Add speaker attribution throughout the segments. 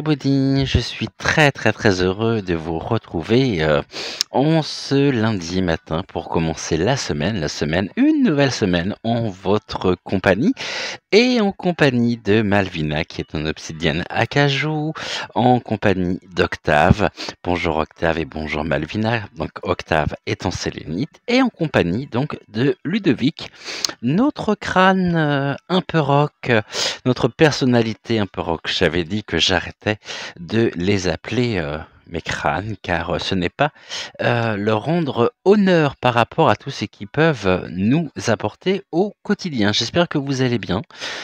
Speaker 1: everybody, je suis très heureux de vous retrouver en ce lundi matin pour commencer une nouvelle semaine en votre compagnie et en compagnie de Malvina qui est en obsidienne acajou, en compagnie d'Octave. Bonjour Octave et bonjour Malvina, donc Octave est en sélénite et en compagnie donc de Ludovic, notre crâne un peu rock, notre personnalité un peu rock. J'avais dit que j'arrêtais de les appeler mes crânes, car ce n'est pas leur rendre honneur par rapport à tout ce qu'ils peuvent nous apporter au quotidien. J'espère que vous allez bien,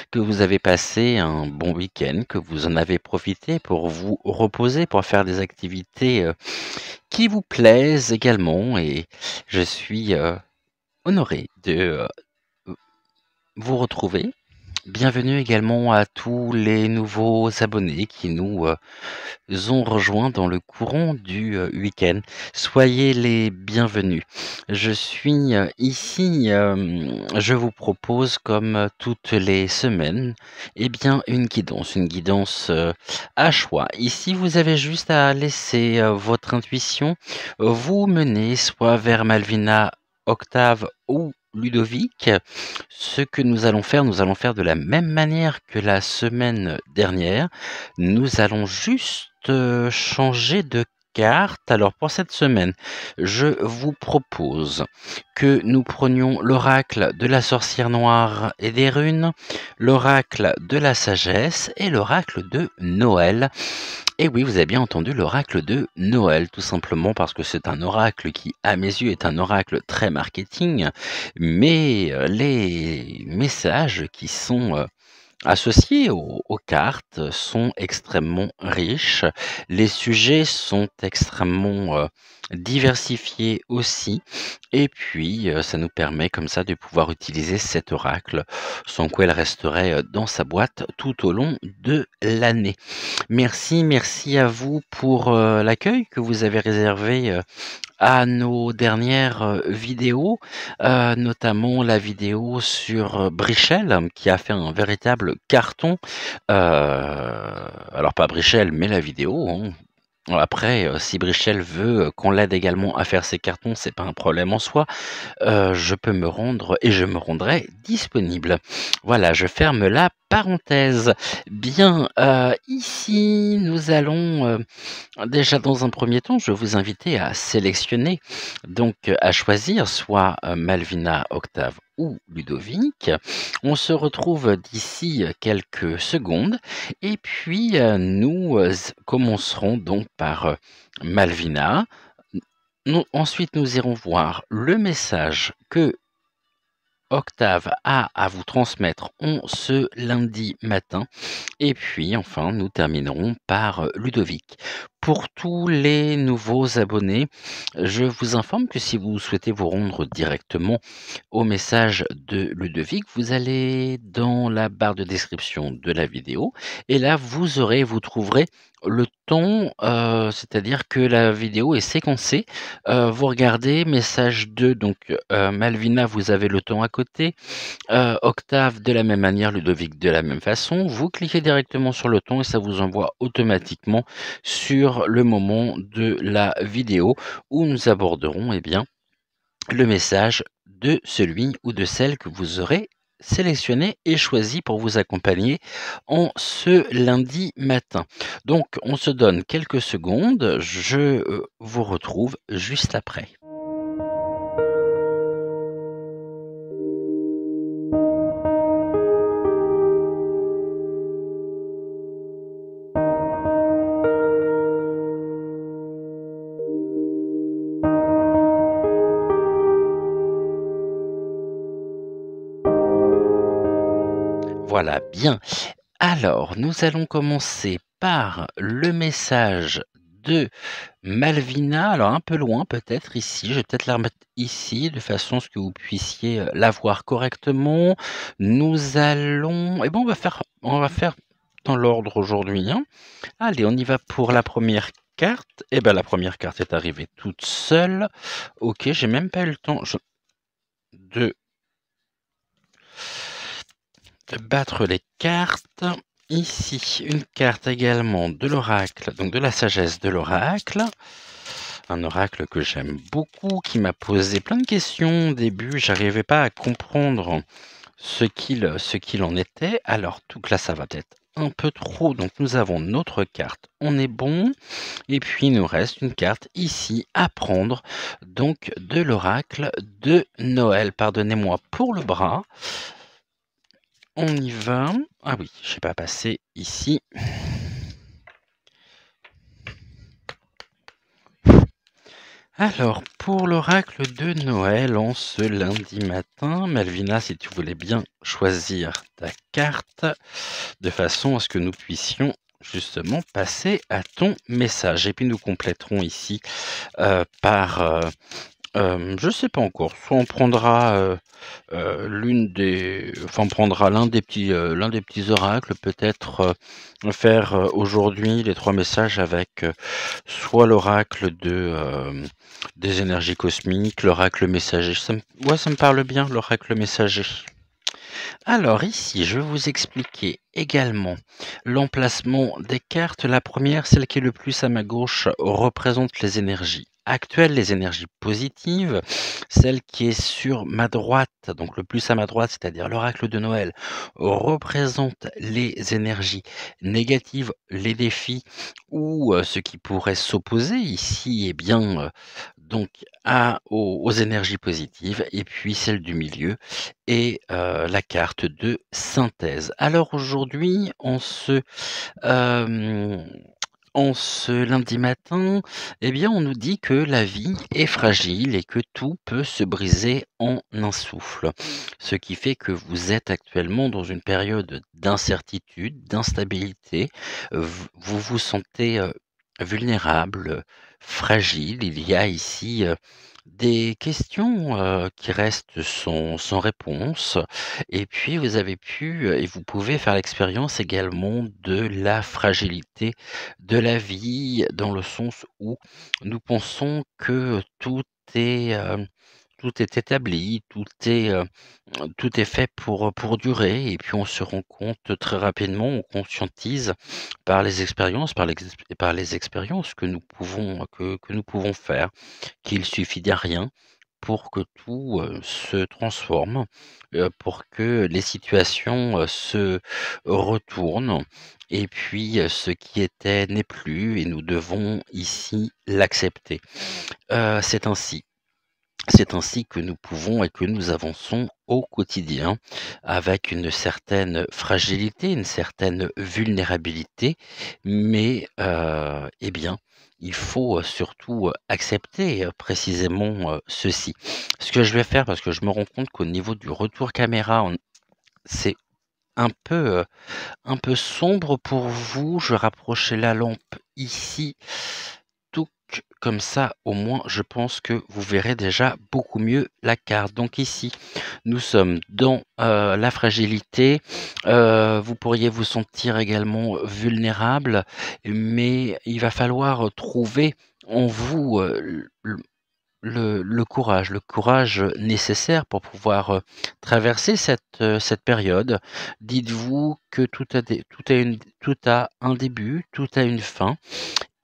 Speaker 1: que vous avez passé un bon week-end, que vous en avez profité pour vous reposer, pour faire des activités qui vous plaisent également. Et je suis honoré de vous retrouver. Bienvenue également à tous les nouveaux abonnés qui nous ont rejoints dans le courant du week-end. Soyez les bienvenus. Je suis ici, je vous propose comme toutes les semaines, eh bien une guidance à choix. Ici, vous avez juste à laisser votre intuition vous mener soit vers Malvina, Octave ou Ludovic. Ce que nous allons faire de la même manière que la semaine dernière. Nous allons juste changer de carte. Alors pour cette semaine, je vous propose que nous prenions l'oracle de la sorcière noire et des runes, l'oracle de la sagesse et l'oracle de Noël. Et oui, vous avez bien entendu, l'oracle de Noël, tout simplement parce que c'est un oracle qui, à mes yeux, est un oracle très marketing, mais les messages qui sont associés aux cartes sont extrêmement riches, les sujets sont extrêmement diversifiés aussi, et puis ça nous permet comme ça de pouvoir utiliser cet oracle, sans quoi elle resterait dans sa boîte tout au long de l'année. Merci à vous pour l'accueil que vous avez réservé à nos dernières vidéos, notamment la vidéo sur Brichel, qui a fait un véritable carton. Alors pas Brichel, mais la vidéo, hein. Après, si Brichel veut qu'on l'aide également à faire ses cartons, c'est pas un problème en soi. Je peux me rendre et je me rendrai disponible. Voilà, je ferme la parenthèse. Bien, ici, nous allons déjà dans un premier temps, je vais vous inviter à sélectionner, donc à choisir soit Malvina, Octave ou Ludovic. On se retrouve d'ici quelques secondes et puis nous commencerons donc par Malvina. Ensuite, nous irons voir le message que Octave a à vous transmettre en ce lundi matin. Et puis, enfin, nous terminerons par Ludovic. Pour tous les nouveaux abonnés, je vous informe que si vous souhaitez vous rendre directement au message de Ludovic, vous allez dans la barre de description de la vidéo et là, vous trouverez le ton, c'est-à-dire que la vidéo est séquencée. Vous regardez message 2, donc Malvina, vous avez le ton à côté. Octave de la même manière, Ludovic de la même façon. Vous cliquez directement sur le ton et ça vous envoie automatiquement sur le moment de la vidéo où nous aborderons eh bien, le message de celui ou de celle que vous aurez sélectionné et choisi pour vous accompagner en ce lundi matin. Donc on se donne quelques secondes, je vous retrouve juste après. Voilà, bien. Alors, nous allons commencer par le message de Malvina. Alors, un peu loin peut-être ici. Je vais peut-être la remettre ici de façon à ce que vous puissiez la voir correctement. Nous allons... Eh bien, on va faire dans l'ordre aujourd'hui, hein. Allez, on y va pour la première carte. Eh bien, la première carte est arrivée toute seule. Ok, j'ai même pas eu le temps de battre les cartes. ici une carte également de l'oracle, donc de la sagesse de l'oracle. Un oracle que j'aime beaucoup, qui m'a posé plein de questions au début. J'arrivais pas à comprendre ce qu'il en était. Alors, tout là, ça va peut-être un peu trop. Donc, nous avons notre carte. On est bon. Et puis, il nous reste une carte ici à prendre. Donc, de l'oracle de Noël. Pardonnez-moi pour le bras. On y va. Ah oui, je n'ai pas passé ici. Alors, pour l'oracle de Noël, en ce lundi matin, Malvina, si tu voulais bien choisir ta carte, de façon à ce que nous puissions justement passer à ton message. Et puis nous compléterons ici par... je sais pas encore, soit on prendra on prendra l'un des petits oracles, peut-être faire aujourd'hui les 3 messages avec soit l'oracle des énergies cosmiques, l'oracle messager. Ça me parle bien, l'oracle messager. Alors ici, je vais vous expliquer également l'emplacement des cartes. La première, celle qui est le plus à ma gauche, représente les énergies actuelles, les énergies positives. Celle qui est sur ma droite, donc le plus à ma droite, c'est-à-dire l'oracle de Noël, représente les énergies négatives, les défis ou ce qui pourrait s'opposer ici, eh bien, donc aux énergies positives. Et puis celle du milieu et la carte de synthèse. Alors aujourd'hui, en ce lundi matin, eh bien, on nous dit que la vie est fragile et que tout peut se briser en un souffle. Ce qui fait que vous êtes actuellement dans une période d'incertitude, d'instabilité. Vous vous sentez vulnérable, fragile. Il y a ici des questions qui restent sans réponse. Et puis, vous avez pu et vous pouvez faire l'expérience également de la fragilité de la vie, dans le sens où nous pensons que tout est établi, tout est fait pour durer. Et puis on se rend compte très rapidement, on conscientise par les expériences, par les expériences que nous pouvons faire, qu'il suffit de rien pour que tout se transforme, pour que les situations se retournent. Et puis ce qui était n'est plus et nous devons ici l'accepter. C'est ainsi. C'est ainsi que nous pouvons et que nous avançons au quotidien avec une certaine fragilité, une certaine vulnérabilité, mais eh bien, il faut surtout accepter précisément ceci. Ce que je vais faire, parce que je me rends compte qu'au niveau du retour caméra, c'est un peu sombre pour vous. Je vais rapprocher la lampe ici. Comme ça, au moins, je pense que vous verrez déjà beaucoup mieux la carte. Donc ici, nous sommes dans la fragilité. Vous pourriez vous sentir également vulnérable, mais il va falloir trouver en vous le courage nécessaire pour pouvoir traverser cette période. Dites-vous que tout a un début, tout a une fin.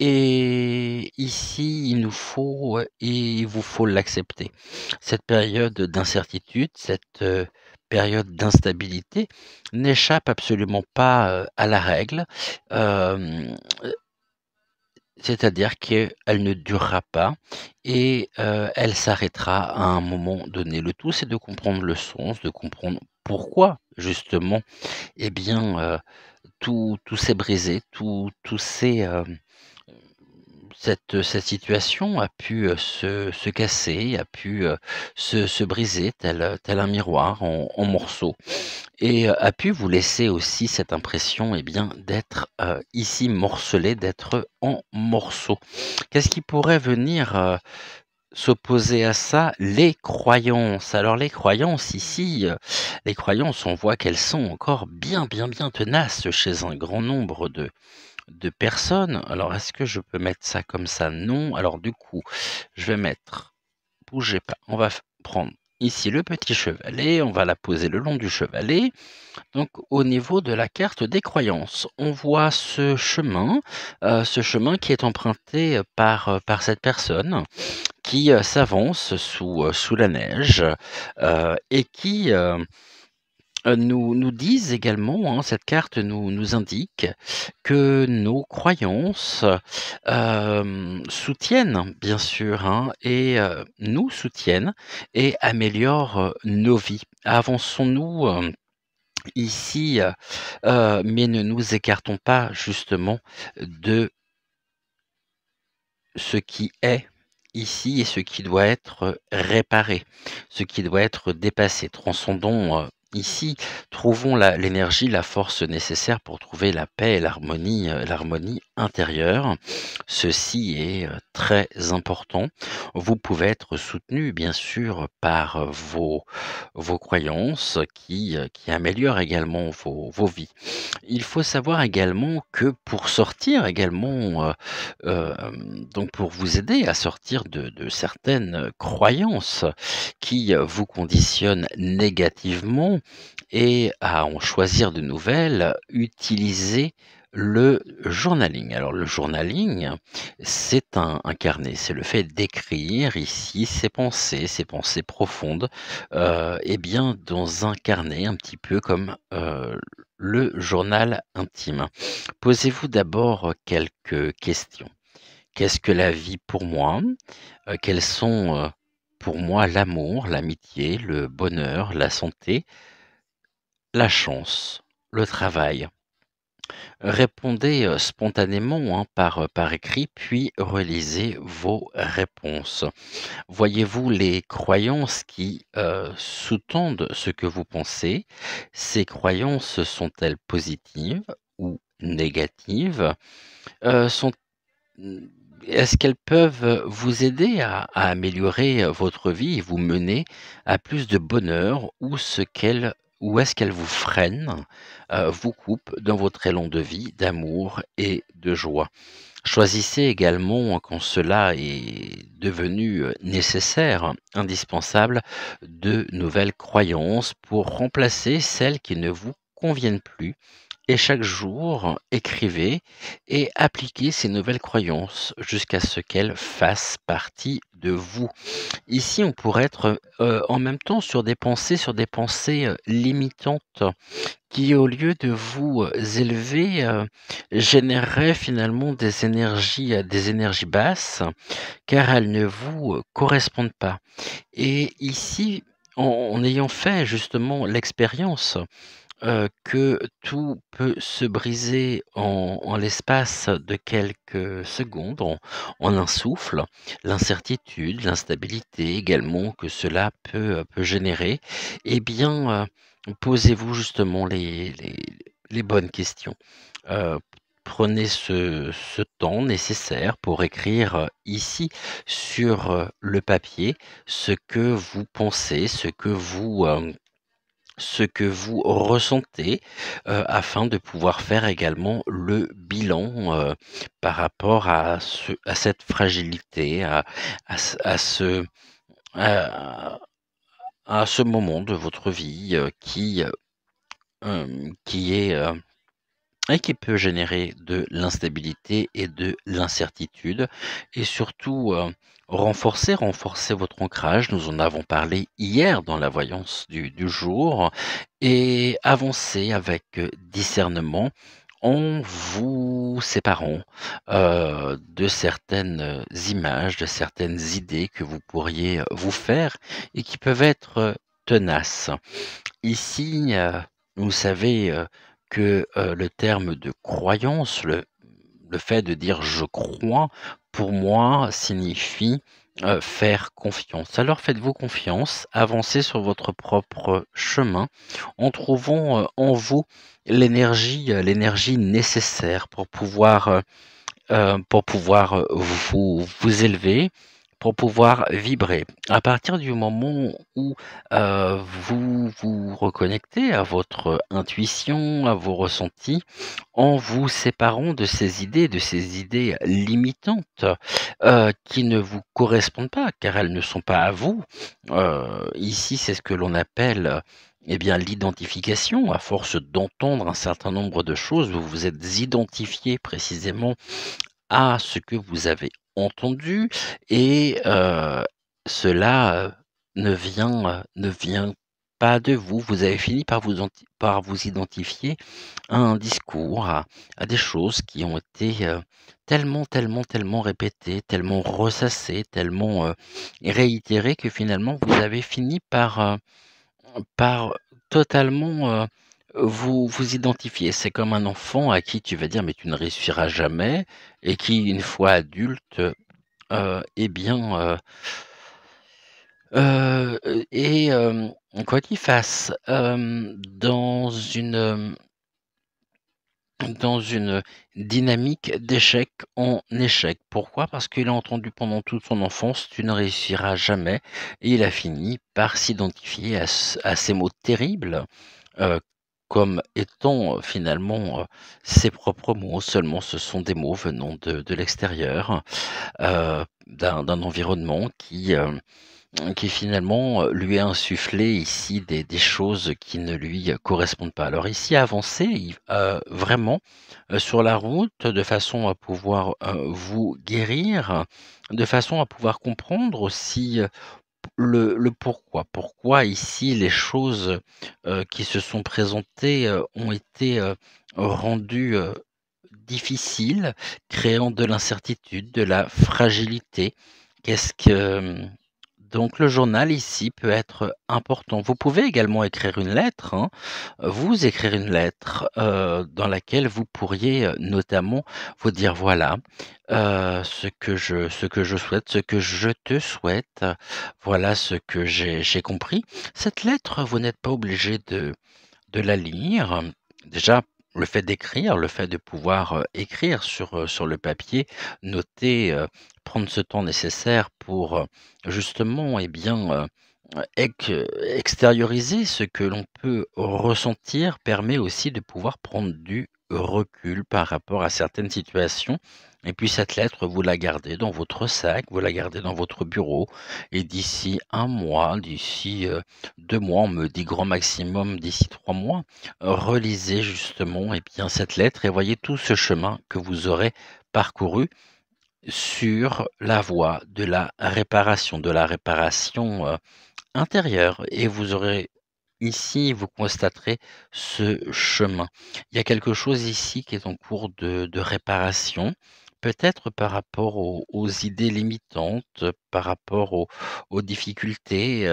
Speaker 1: Et ici, il vous faut l'accepter. Cette période d'incertitude, cette période d'instabilité n'échappe absolument pas à la règle. C'est-à-dire qu'elle ne durera pas et elle s'arrêtera à un moment donné. Le tout, c'est de comprendre le sens, de comprendre pourquoi justement, eh bien, tout s'est brisé, tout s'est, cette situation a pu se casser, a pu se briser tel un miroir en morceaux et a pu vous laisser aussi cette impression, eh bien, d'être ici morcelé, d'être en morceaux. Qu'est-ce qui pourrait venir s'opposer à ça? Les croyances. Alors les croyances ici, les croyances, on voit qu'elles sont encore bien tenaces chez un grand nombre de personnes. Alors, est-ce que je peux mettre ça comme ça? Non. Alors, du coup, je vais mettre, bougez pas, on va prendre ici le petit chevalet, on va la poser le long du chevalet. Donc au niveau de la carte des croyances, on voit ce chemin qui est emprunté, par cette personne qui, s'avance sous la neige, et qui, nous disent également, hein, cette carte nous indique que nos croyances, soutiennent bien sûr, hein, et nous soutiennent et améliorent, nos vies. Avançons-nous, ici, mais ne nous écartons pas justement de ce qui est ici et ce qui doit être réparé, ce qui doit être dépassé. Transcendons, ici, trouvons l'énergie, la force nécessaire pour trouver la paix et l'harmonie intérieure. Ceci est, très important. Vous pouvez être soutenu bien sûr par, vos croyances qui améliorent également vos vies. Il faut savoir également que pour sortir également, donc pour vous aider à sortir de certaines croyances qui, vous conditionnent négativement et à en choisir de nouvelles, utilisez le journaling. Alors le journaling, c'est un carnet, c'est le fait d'écrire ici ses pensées profondes, et bien dans un carnet un petit peu comme, le journal intime. Posez-vous d'abord, quelques questions. Qu'est-ce que la vie pour moi? Quels sont, pour moi l'amour, l'amitié, le bonheur, la santé, la chance, le travail? Répondez, spontanément, hein, par écrit, puis relisez vos réponses. Voyez-vous les croyances qui, sous-tendent ce que vous pensez? Ces croyances sont-elles positives ou négatives? Sont Mmh, est-ce qu'elles peuvent, vous aider à améliorer, votre vie et vous mener à plus de bonheur ou est-ce qu'elles vous freinent, vous coupent dans votre élan de vie, d'amour et de joie? Choisissez également, quand cela est devenu, nécessaire, indispensable, de nouvelles croyances pour remplacer celles qui ne vous conviennent plus et chaque jour, écrivez et appliquez ces nouvelles croyances jusqu'à ce qu'elles fassent partie de vous. Ici, on pourrait être, en même temps sur des pensées, limitantes qui, au lieu de vous, élever, généreraient finalement des énergies basses, car elles ne vous, correspondent pas. Et ici, en ayant fait justement l'expérience que tout peut se briser en l'espace de quelques secondes, en un souffle. L'incertitude, l'instabilité également que cela peut générer. Eh bien, posez-vous justement les bonnes questions. Heu, Prenez ce temps nécessaire pour écrire, ici sur, le papier ce que vous pensez, ce que vous ressentez, afin de pouvoir faire également le bilan, par rapport à cette fragilité, à à ce moment de votre vie, qui est, et qui peut générer de l'instabilité et de l'incertitude et surtout, renforcer votre ancrage. Nous en avons parlé hier dans la voyance du jour et avancer avec, discernement en vous séparant, de certaines, images, de certaines idées que vous pourriez, vous faire et qui peuvent être, tenaces. Ici, vous savez, que, le terme de croyance, le fait de dire: «Je crois», pour moi, signifie, faire confiance. Alors faites-vous confiance, avancez sur votre propre chemin en trouvant, en vous l'énergie nécessaire pour pouvoir, vous élever, pour pouvoir vibrer. À partir du moment où, vous vous reconnectez à votre intuition, à vos ressentis, en vous séparant de ces idées limitantes, qui ne vous correspondent pas, car elles ne sont pas à vous. Ici, c'est ce que l'on appelle, eh bien, l'identification. À force d'entendre un certain nombre de choses, vous vous êtes identifié précisément à ce que vous avez entendu et cela, ne vient pas de vous. Vous avez fini par vous identifier à un discours, à des choses qui ont été, tellement répétées, tellement ressassées, tellement, réitérées que finalement vous avez fini par totalement, vous identifier. C'est comme un enfant à qui tu vas dire: «Mais tu ne réussiras jamais» et qui, une fois adulte, eh bien, et quoi qu'il fasse, dans une dynamique d'échec en échec. Pourquoi? Parce qu'il a entendu pendant toute son enfance: «Tu ne réussiras jamais» et il a fini par s'identifier à ces mots terribles, heu, comme étant, finalement, ses propres mots. Seulement ce sont des mots venant de l'extérieur, d'un environnement qui finalement, lui a insufflé ici des choses qui ne lui correspondent pas. Alors ici avancer, vraiment, sur la route de façon à pouvoir, vous guérir, de façon à pouvoir comprendre aussi, le pourquoi. Pourquoi ici les choses, qui se sont présentées, ont été, rendues, difficiles, créant de l'incertitude, de la fragilité. Qu'est-ce que, donc le journal ici peut être important. Vous pouvez également écrire une lettre, hein, vous écrire une lettre, dans laquelle vous pourriez, notamment vous dire: «Voilà, ce que je souhaite, ce que je te souhaite, voilà ce que j'ai compris». Cette lettre, vous n'êtes pas obligé de la lire. Déjà, le fait d'écrire, le fait de pouvoir, écrire sur le papier, noter, prendre ce temps nécessaire pour, justement, eh bien, extérioriser ce que l'on peut ressentir permet aussi de pouvoir prendre du recul par rapport à certaines situations et puis cette lettre, vous la gardez dans votre sac, vous la gardez dans votre bureau et d'ici un mois, d'ici, 2 mois, on me dit grand maximum d'ici 3 mois, relisez justement, eh bien, cette lettre et voyez tout ce chemin que vous aurez parcouru sur la voie de la réparation, intérieure et vous aurez ici, vous constaterez ce chemin. Il y a quelque chose ici qui est en cours de réparation, peut-être par rapport aux idées limitantes, par rapport aux difficultés,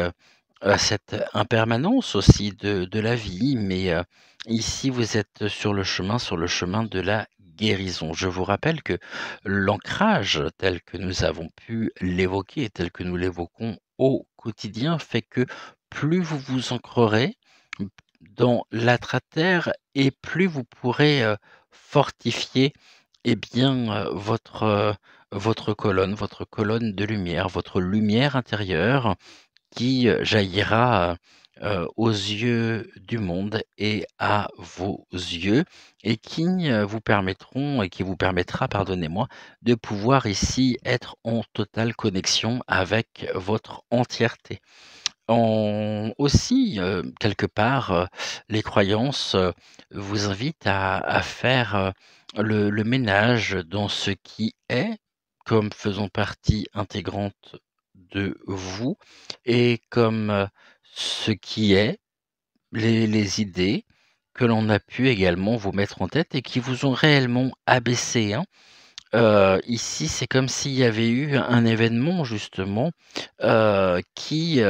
Speaker 1: à cette impermanence aussi de la vie, mais ici vous êtes sur le chemin de la guérison. Je vous rappelle que l'ancrage tel que nous avons pu l'évoquer, tel que nous l'évoquons au quotidien, fait que plus vous vous ancrerez dans l'âtre-à-terre et plus vous pourrez, fortifier, eh bien, votre colonne de lumière, votre lumière intérieure qui, jaillira, aux yeux du monde et à vos yeux et qui, vous permettront et qui vous permettra, pardonnez-moi, de pouvoir ici être en totale connexion avec votre entièreté. En aussi, quelque part, les croyances, vous invitent à faire, le ménage dans ce qui est, comme faisant partie intégrante de vous et comme, ce qui est, les idées que l'on a pu également vous mettre en tête et qui vous ont réellement abaissé, hein. Ici, c'est comme s'il y avait eu un événement justement, qui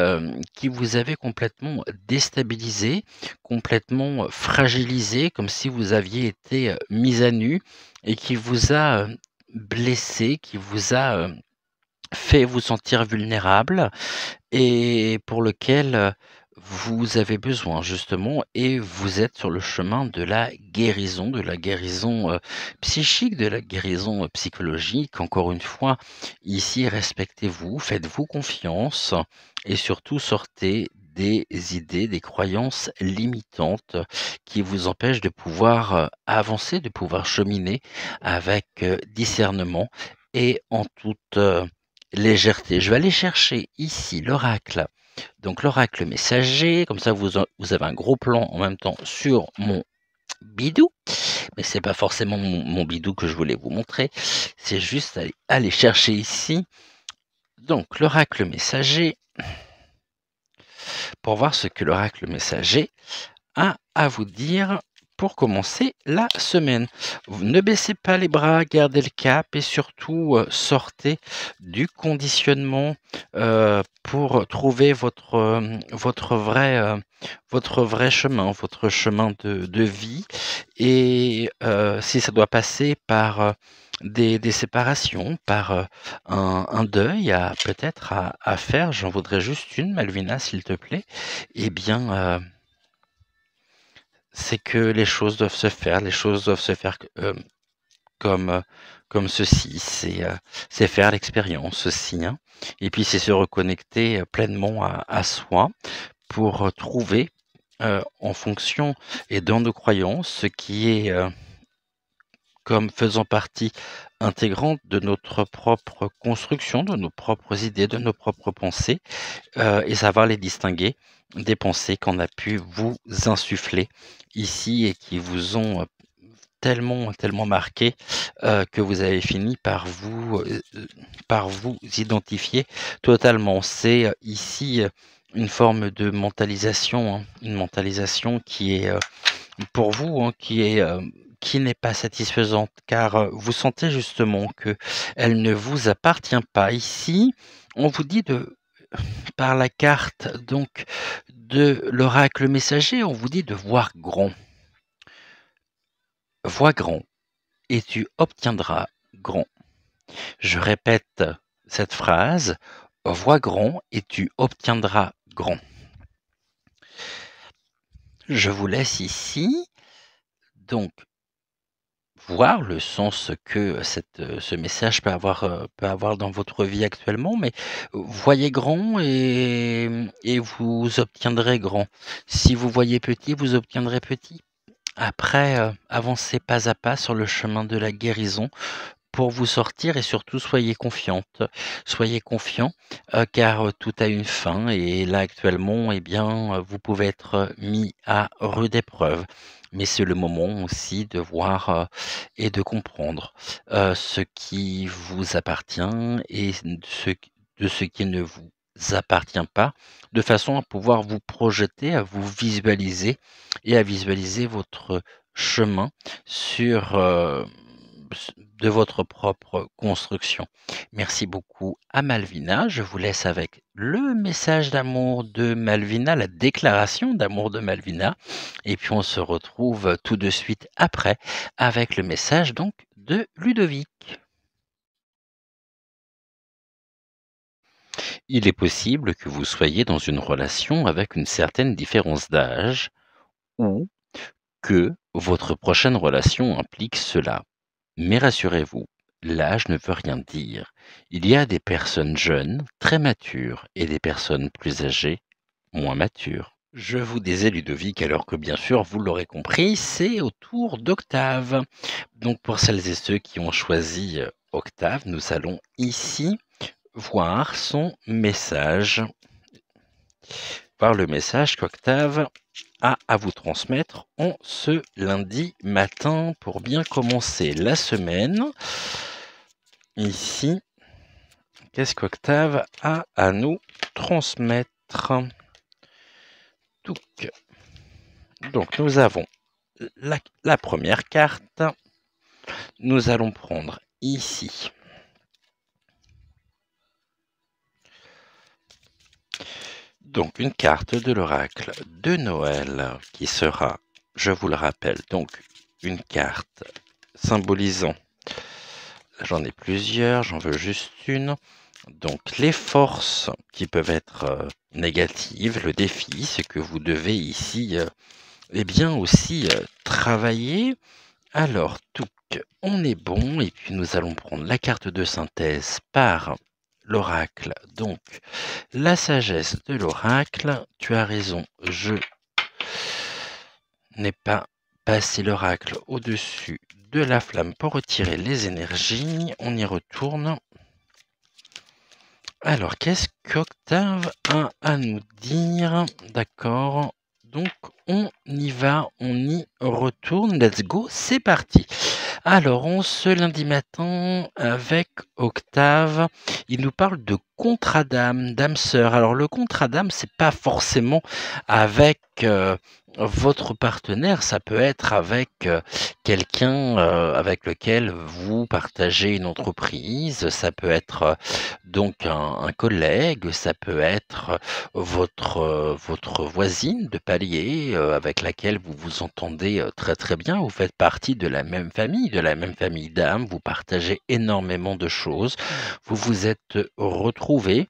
Speaker 1: vous avait complètement déstabilisé, complètement fragilisé, comme si vous aviez été, mis à nu et qui vous a, blessé, qui vous a, fait vous sentir vulnérable et pour lequel, vous avez besoin justement et vous êtes sur le chemin de la guérison, psychique, de la guérison, psychologique. Encore une fois, ici, respectez-vous, faites-vous confiance et surtout sortez des idées, des croyances limitantes qui vous empêchent de pouvoir, avancer, de pouvoir cheminer avec, discernement et en toute, légèreté. Je vais aller chercher ici l'oracle, donc l'oracle messager, comme ça vous avez un gros plan en même temps sur mon bidou, mais c'est pas forcément mon bidou que je voulais vous montrer, c'est juste aller chercher ici, donc l'oracle messager, pour voir ce que l'oracle messager a à vous dire pour commencer la semaine. Ne baissez pas les bras, gardez le cap et surtout sortez du conditionnement pour trouver votre vrai chemin, votre chemin de vie. Et si ça doit passer par des séparations, par un deuil peut-être à faire, j'en voudrais juste une, Malvina, s'il te plaît, eh bien... c'est que les choses doivent se faire, comme, comme ceci, c'est faire l'expérience aussi, hein. Et puis c'est se reconnecter pleinement à soi pour trouver en fonction et dans nos croyances ce qui est comme faisant partie intégrante de notre propre construction, de nos propres idées, de nos propres pensées, et savoir les distinguer des pensées qu'on a pu vous insuffler ici et qui vous ont tellement marqué que vous avez fini par vous identifier totalement. C'est ici une forme de mentalisation, hein, une mentalisation qui est pour vous, hein, qui n'est pas satisfaisante, car vous sentez justement que elle ne vous appartient pas. Ici, on vous dit par la carte donc de l'oracle messager, on vous dit de voir grand. Vois grand et tu obtiendras grand. Je répète cette phrase, vois grand et tu obtiendras grand. Je vous laisse ici donc voir le sens que ce message peut avoir dans votre vie actuellement, mais voyez grand et vous obtiendrez grand. Si vous voyez petit, vous obtiendrez petit. Après, avancez pas à pas sur le chemin de la guérison pour vous sortir et surtout soyez confiante. Soyez confiant, car tout a une fin et là actuellement, eh bien, vous pouvez être mis à rude épreuve. Mais c'est le moment aussi de voir, et de comprendre, ce qui vous appartient et de ce qui ne vous appartient pas, de façon à pouvoir vous projeter, à vous visualiser et à visualiser votre chemin sur, de votre propre construction. Merci beaucoup à Malvina. Je vous laisse avec le message d'amour de Malvina, la déclaration d'amour de Malvina. Et puis on se retrouve tout de suite après avec le message donc de Ludovic. Il est possible que vous soyez dans une relation avec une certaine différence d'âge ou que votre prochaine relation implique cela. Mais rassurez-vous, l'âge ne veut rien dire. Il y a des personnes jeunes, très matures, et des personnes plus âgées, moins matures. Je vous disais Ludovic, alors que bien sûr, vous l'aurez compris, c'est au tour d'Octave. Donc pour celles et ceux qui ont choisi Octave, nous allons ici voir son message. Voir le message qu'Octave a à vous transmettre en ce lundi matin pour bien commencer la semaine. Ici, qu'est-ce qu'Octave a à nous transmettre? Donc nous avons la première carte. Nous allons prendre ici donc une carte de l'oracle de Noël qui sera, je vous le rappelle, donc une carte symbolisant J'en ai plusieurs, j'en veux juste une. Donc les forces qui peuvent être négatives, le défi, c'est que vous devez ici eh bien aussi travailler. Alors, touc, on est bon, et puis nous allons prendre la carte de synthèse par l'oracle. Donc, la sagesse de l'oracle, tu as raison, je n'ai pas passé l'oracle au-dessus de la flamme pour retirer les énergies. On y retourne. Alors, qu'est-ce qu'Octave a à nous dire? D'accord. Donc, on y va, on y retourne. Let's go, c'est parti. Alors, ce lundi matin avec Octave, il nous parle de contrat d'âme, d'âme sœur. Alors, le contrat d'âme, c'est pas forcément avec votre partenaire, ça peut être avec quelqu'un avec lequel vous partagez une entreprise, ça peut être donc un collègue, ça peut être votre voisine de palier avec laquelle vous vous entendez très très bien, vous faites partie de la même famille d'âmes, vous partagez énormément de choses, vous vous êtes retrouvés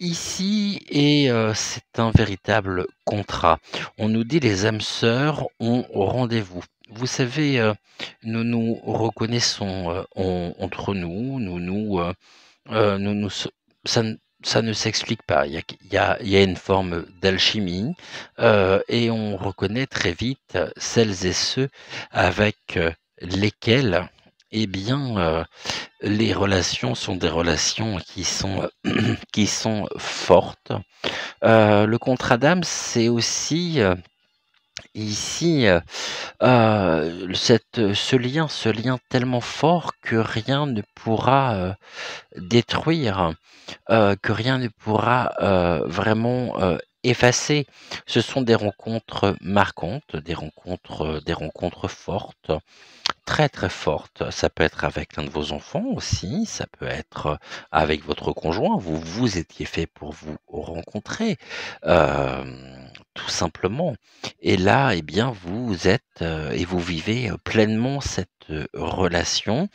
Speaker 1: ici et c'est un véritable contrat. On nous dit les âmes sœurs ont rendez-vous. Vous savez, nous nous reconnaissons entre nous, ça, ça ne s'explique pas. Il y a une forme d'alchimie et on reconnaît très vite celles et ceux avec lesquels, eh bien, les relations sont des relations qui sont fortes. Le contrat d'âme, c'est aussi ici ce lien tellement fort que rien ne pourra détruire, que rien ne pourra vraiment effacer. Ce sont des rencontres marquantes, des rencontres fortes, très très fortes. Ça peut être avec l'un de vos enfants aussi, ça peut être avec votre conjoint. Vous étiez fait pour vous rencontrer, tout simplement. Et là, eh bien, vous êtes et vous vivez pleinement cette relation.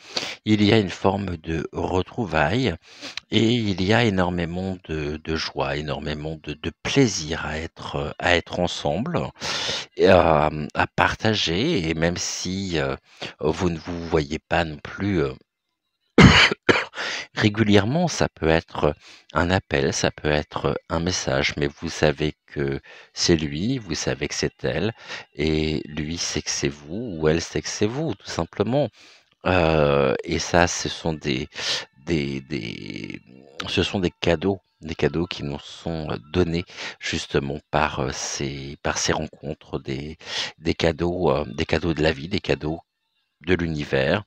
Speaker 1: Il y a une forme de retrouvailles et il y a énormément de joie, énormément de plaisir à être ensemble et à partager. Et même si vous ne vous voyez pas non plus régulièrement, ça peut être un appel, ça peut être un message, mais vous savez que c'est lui, vous savez que c'est elle, et lui sait que c'est vous, ou elle sait que c'est vous, tout simplement. Et ça, des, des, ce sont des cadeaux qui nous sont donnés justement par ces rencontres, des cadeaux de la vie, des cadeaux de l'univers.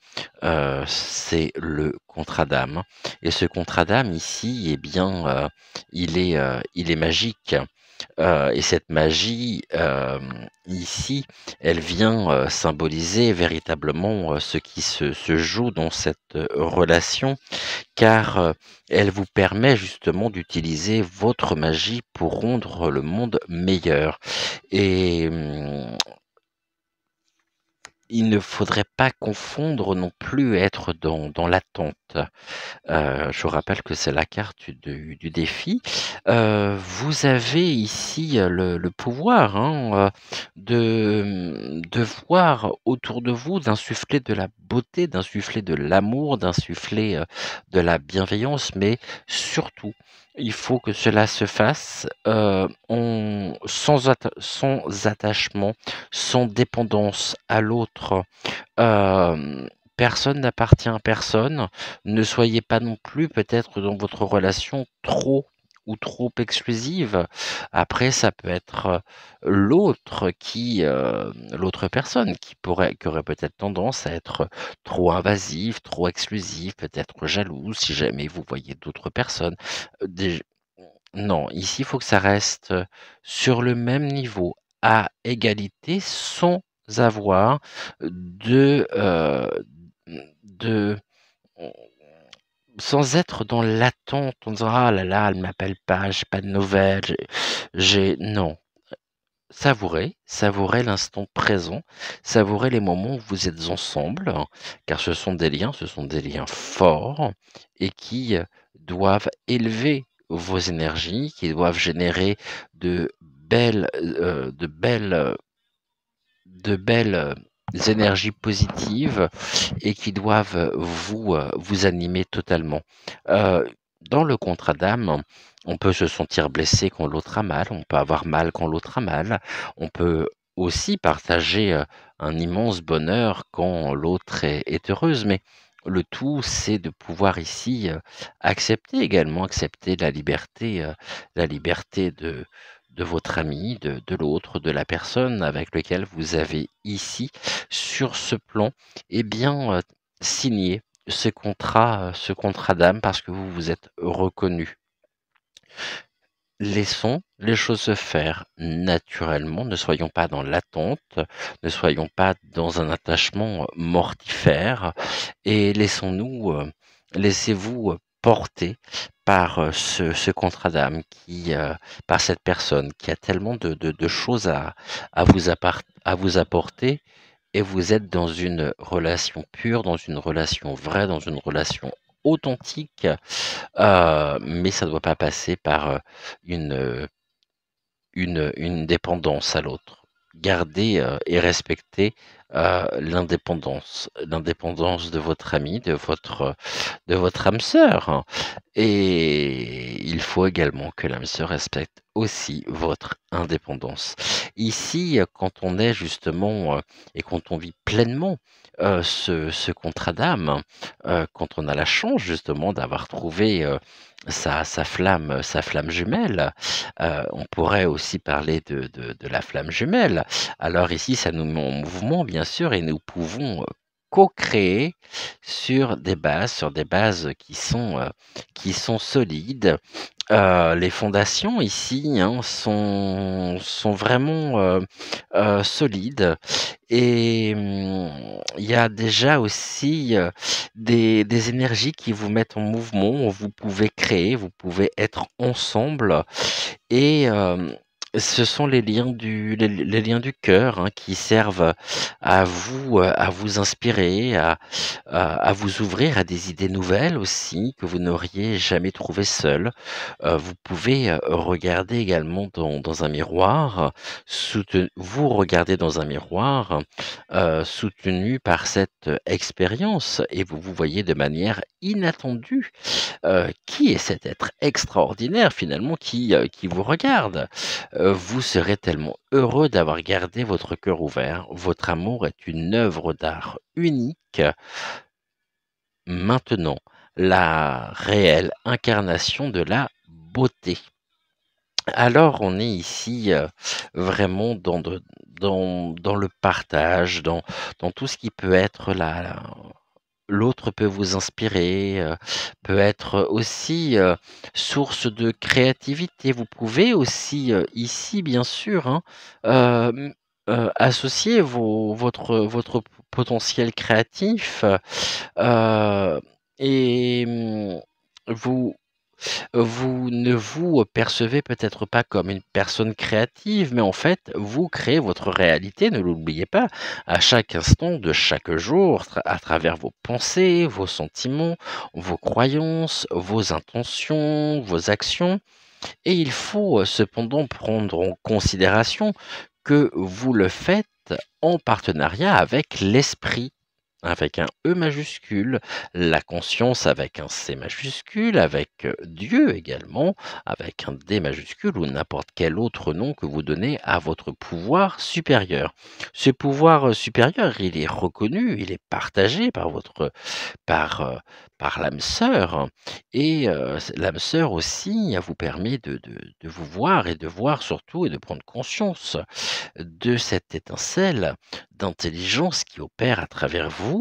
Speaker 1: C'est le contrat d'âme. Et ce contrat d'âme ici, eh bien, il est magique. Et cette magie, ici, elle vient symboliser véritablement ce qui se joue dans cette relation, car elle vous permet justement d'utiliser votre magie pour rendre le monde meilleur. Et il ne faudrait pas confondre non plus être dans l'attente. Je vous rappelle que c'est la carte du défi. Vous avez ici le pouvoir de voir autour de vous, d'insuffler de la beauté, d'insuffler de l'amour, d'insuffler de la bienveillance, mais surtout, il faut que cela se fasse sans attachement, sans dépendance à l'autre. Personne n'appartient à personne. Ne soyez pas non plus peut-être dans votre relation trop ou trop exclusive. Après, ça peut être l'autre personne qui aurait peut-être tendance à être trop invasive, trop exclusive, peut-être jalouse si jamais vous voyez d'autres personnes. Des- Non, ici, il faut que ça reste sur le même niveau, à égalité, sans avoir de, de sans être dans l'attente en disant: «Ah là là, elle m'appelle pas, j'ai pas de nouvelles, j'ai» non, savourer l'instant présent, savourer les moments où vous êtes ensemble, hein, car ce sont des liens forts et qui, doivent élever vos énergies, qui doivent générer de belles énergies positives et qui doivent vous animer totalement. Heu, Dans le contrat d'âme, on peut se sentir blessé quand l'autre a mal, on peut avoir mal quand l'autre a mal, on peut aussi partager, un immense bonheur quand l'autre est heureuse, mais le tout, c'est de pouvoir ici, accepter également, accepter la liberté de votre ami, de l'autre, de la personne avec lequel vous avez ici, sur ce plan, eh bien, signé ce contrat d'âme parce que vous vous êtes reconnus. Laissons les choses se faire naturellement, ne soyons pas dans l'attente, ne soyons pas dans un attachement mortifère et laissez-vous porter par ce contrat d'âme par cette personne qui a tellement de choses à vous apporter et vous êtes dans une relation pure, dans une relation vraie, dans une relation authentique, mais ça ne doit pas passer par une, une dépendance à l'autre. Gardez, et respectez, l'indépendance de votre ami, de votre âme sœur, hein. Et il faut également que l'âme sœur respecte aussi votre indépendance. Ici, quand on est justement, et quand on vit pleinement, ce contrat d'âme, quand on a la chance justement d'avoir trouvé, sa flamme jumelle, on pourrait aussi parler de la flamme jumelle. Alors ici, ça nous met en mouvement, bien sûr, et nous pouvons, co-créer sur des bases qui sont solides. Les fondations ici, hein, sont vraiment, solides et il y a déjà aussi, des énergies qui vous mettent en mouvement. Vous pouvez créer, vous pouvez être ensemble et ce sont les liens du cœur, hein, qui servent à vous inspirer, à vous ouvrir à des idées nouvelles aussi que vous n'auriez jamais trouvées seul. Vous pouvez, regarder également dans un miroir, vous regardez dans un miroir, soutenu par cette expérience et vous vous voyez de manière inattendue. Qui est cet être extraordinaire finalement qui vous regarde? Vous serez tellement heureux d'avoir gardé votre cœur ouvert. Votre amour est une œuvre d'art unique. Maintenant, la réelle incarnation de la beauté. Alors on est ici, vraiment dans le partage, dans tout ce qui peut être l'autre peut vous inspirer, peut être aussi, source de créativité. Vous pouvez aussi, ici bien sûr, hein, associer votre potentiel créatif, et vous vous ne vous percevez peut-être pas comme une personne créative, mais en fait, vous créez votre réalité, ne l'oubliez pas, à chaque instant de chaque jour, à travers vos pensées, vos sentiments, vos croyances, vos intentions, vos actions. Et il faut cependant prendre en considération que vous le faites en partenariat avec l'esprit avec un E majuscule, la conscience avec un C majuscule, avec Dieu également, avec un D majuscule ou n'importe quel autre nom que vous donnez à votre pouvoir supérieur. Ce pouvoir supérieur, il est reconnu, il est partagé par, par l'âme sœur et l'âme sœur aussi, elle vous permet de vous voir et de voir surtout et de prendre conscience de cette étincelle d'intelligence qui opère à travers vous,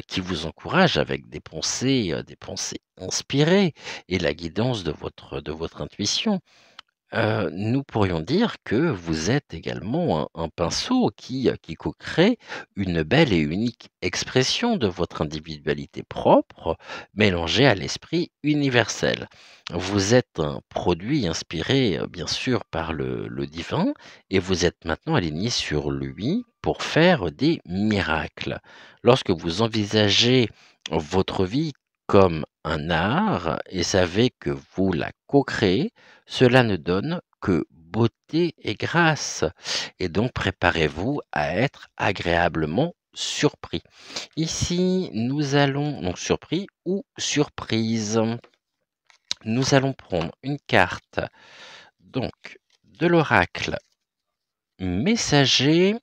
Speaker 1: qui vous encourage avec des pensées inspirées et la guidance de votre intuition. nous pourrions dire que vous êtes également un pinceau qui co-crée une belle et unique expression de votre individualité propre, mélangée à l'esprit universel. Vous êtes un produit inspiré, bien sûr, par le divin et vous êtes maintenant aligné sur lui pour faire des miracles. Lorsque vous envisagez votre vie comme un art et savez que vous la co-créez, cela ne donne que beauté et grâce. Et donc préparez-vous à être agréablement surpris. Ici, nous allons donc surpris ou surprise. Nous allons prendre une carte donc de l'oracle messager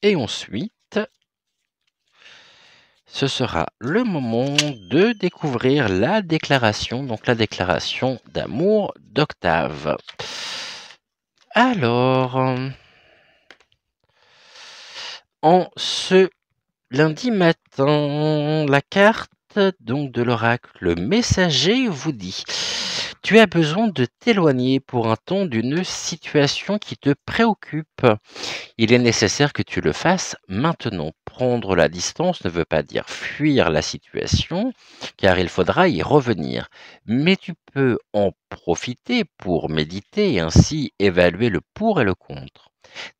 Speaker 1: et ensuite ce sera le moment de découvrir la déclaration, donc la déclaration d'amour d'Octave. Alors, en ce lundi matin, la carte donc de l'oracle messager vous dit: tu as besoin de t'éloigner pour un temps d'une situation qui te préoccupe. Il est nécessaire que tu le fasses maintenant. Prendre la distance ne veut pas dire fuir la situation, car il faudra y revenir. Mais tu peux en profiter pour méditer et ainsi évaluer le pour et le contre.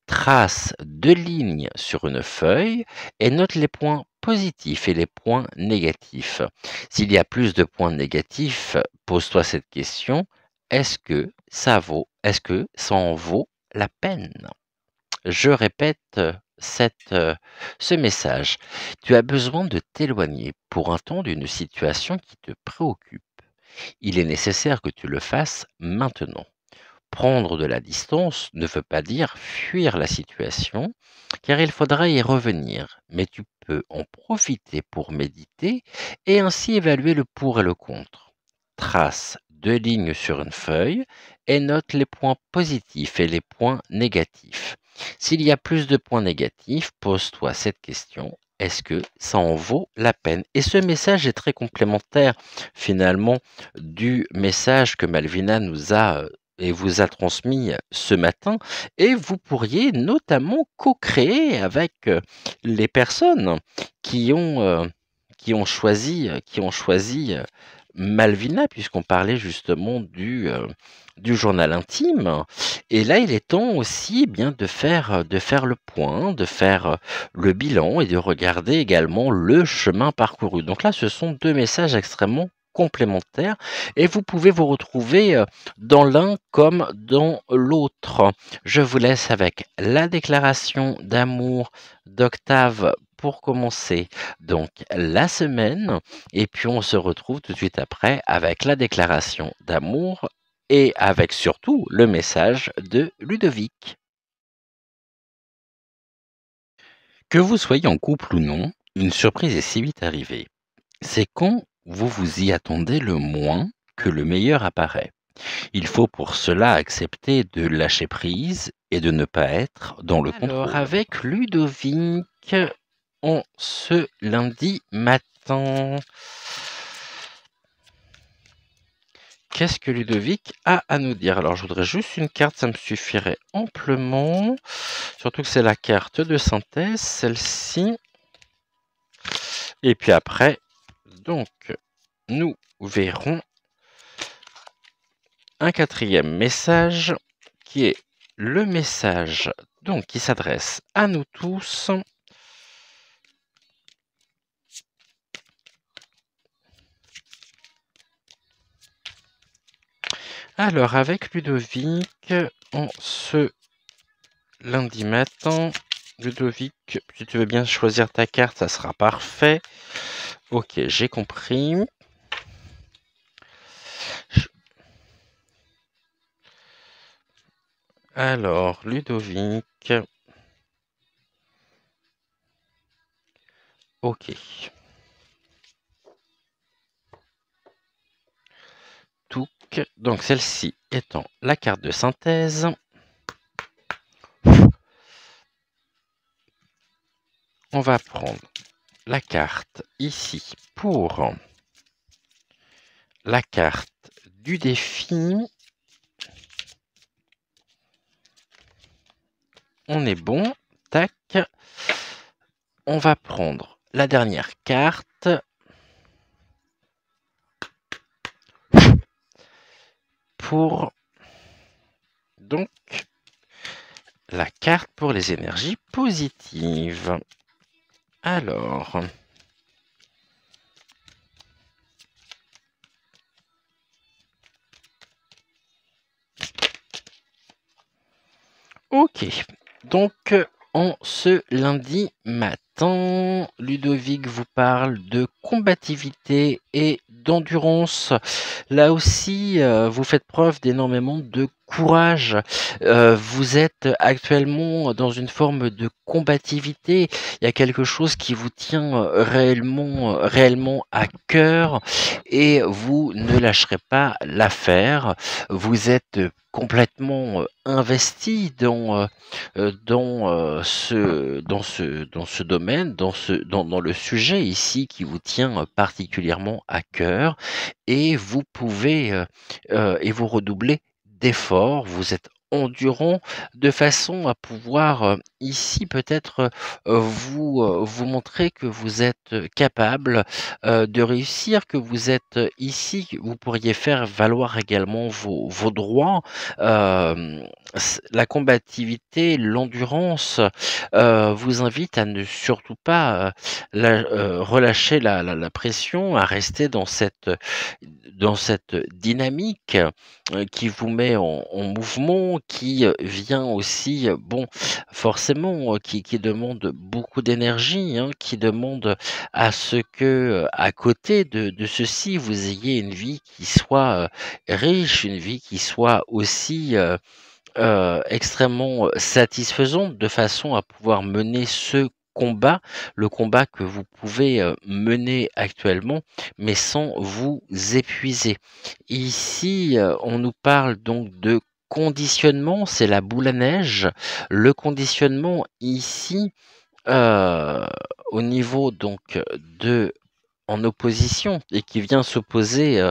Speaker 1: Trace 2 lignes sur une feuille et note les points positifs et les points négatifs. S'il y a plus de points négatifs, pose-toi cette question: est-ce que ça en vaut la peine? Je répète ce message. Tu as besoin de t'éloigner pour un temps d'une situation qui te préoccupe. Il est nécessaire que tu le fasses maintenant. Prendre de la distance ne veut pas dire fuir la situation, car il faudra y revenir, mais tu peux en profiter pour méditer et ainsi évaluer le pour et le contre. Trace 2 lignes sur une feuille et note les points positifs et les points négatifs. S'il y a plus de points négatifs, pose-toi cette question: est-ce que ça en vaut la peine? Et ce message est très complémentaire finalement du message que Malvina nous a et vous a transmis ce matin, et vous pourriez notamment co-créer avec les personnes qui ont, qui ont choisi Malvina, puisqu'on parlait justement du journal intime. Et là, il est temps aussi bien de faire le point, de faire le bilan et de regarder également le chemin parcouru. Donc là, ce sont 2 messages extrêmement complémentaires et vous pouvez vous retrouver dans l'un comme dans l'autre. Je vous laisse avec la déclaration d'amour d'Octave pour commencer donc la semaine, et puis on se retrouve tout de suite après avec la déclaration d'amour et avec surtout le message de Ludovic. Que vous soyez en couple ou non, une surprise est si vite arrivée. C'est quand vous vous y attendez le moins que le meilleur apparaît. Il faut pour cela accepter de lâcher prise et de ne pas être dans le contrôle. Alors avec Ludovic, en ce lundi matin, qu'est-ce que Ludovic a à nous dire? Alors je voudrais juste une carte, ça me suffirait amplement. Surtout que c'est la carte de synthèse, celle-ci. Et puis après, donc, nous verrons un 4e message qui est le message donc qui s'adresse à nous tous. Alors avec Ludovic, en ce lundi matin, Ludovic, si tu veux bien choisir ta carte, ça sera parfait. Ok, j'ai compris. Alors, Ludovic. Ok. Touc. Donc celle-ci étant la carte de synthèse. On va prendre la carte ici pour la carte du défi. On est bon. Tac. On va prendre la dernière carte. Pour donc la carte pour les énergies positives. Alors, ok. Donc, en ce lundi matin, Ludovic vous parle de combativité et d'endurance. Là aussi, vous faites preuve d'énormément de courage. Vous êtes actuellement dans une forme de combativité. Il y a quelque chose qui vous tient réellement à cœur et vous ne lâcherez pas l'affaire. Vous êtes complètement investi dans ce domaine, dans le sujet ici qui vous tient particulièrement à cœur, et vous pouvez et vous redoublez d'efforts. Vous êtes endurant de façon à pouvoir ici peut-être vous montrer que vous êtes capable de réussir, que vous êtes ici, vous pourriez faire valoir également vos droits. La combativité, l'endurance vous invite à ne surtout pas relâcher la pression, à rester dans cette dynamique qui vous met en mouvement, qui vient aussi, bon, forcément, qui demande beaucoup d'énergie, hein, qui demande à ce que, à côté de ceci, vous ayez une vie qui soit riche, une vie qui soit aussi extrêmement satisfaisante, de façon à pouvoir mener ce combat, le combat que vous pouvez mener actuellement, mais sans vous épuiser. Ici, on nous parle donc de conditionnement, c'est la boule à neige. Le conditionnement ici, heu, au niveau donc de en opposition et qui vient s'opposer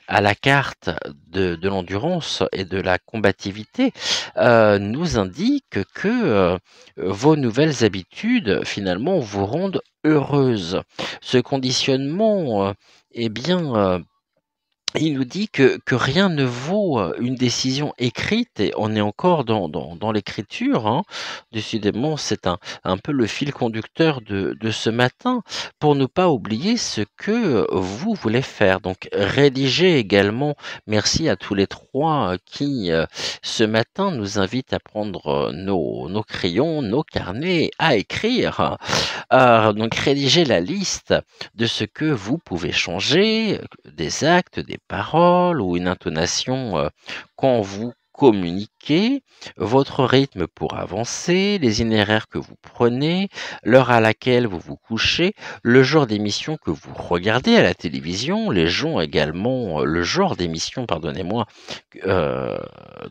Speaker 1: à la carte de l'endurance et de la combativité, nous indique que vos nouvelles habitudes finalement vous rendent heureuse. Ce conditionnement, eh bien, il nous dit que rien ne vaut une décision écrite, et on est encore dans l'écriture, hein. Décidément, c'est un peu le fil conducteur de ce matin, pour ne pas oublier ce que vous voulez faire. Donc, rédiger également. Merci à tous les trois qui, ce matin, nous invitent à prendre nos crayons, nos carnets, à écrire. Donc, rédiger la liste de ce que vous pouvez changer, des actes, des paroles ou une intonation quand vous communiquez, votre rythme pour avancer, les itinéraires que vous prenez, l'heure à laquelle vous vous couchez, le genre d'émission que vous regardez à la télévision, les gens également, le genre d'émission, pardonnez-moi, euh,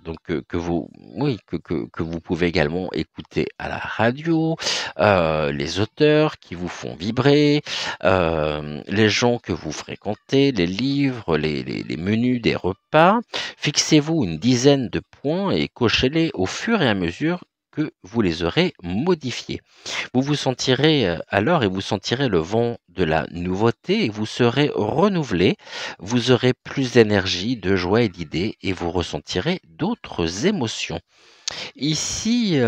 Speaker 1: donc que vous, oui, que vous pouvez également écouter à la radio, les auteurs qui vous font vibrer, les gens que vous fréquentez, les livres, les menus des repas. Fixez-vous une dizaine de points et cochez-les au fur et à mesure que vous les aurez modifiés. Vous vous sentirez alors, et vous sentirez le vent de la nouveauté, et vous serez renouvelé, vous aurez plus d'énergie, de joie et d'idées, et vous ressentirez d'autres émotions. Ici,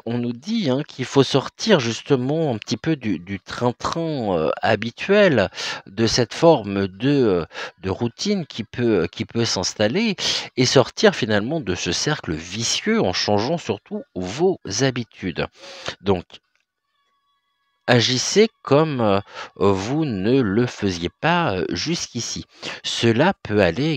Speaker 1: on nous dit, hein, qu'il faut sortir justement un petit peu du train-train, habituel, de cette forme de routine qui peut s'installer, et sortir finalement de ce cercle vicieux en changeant surtout vos habitudes. Donc, agissez comme vous ne le faisiez pas jusqu'ici. Cela peut aller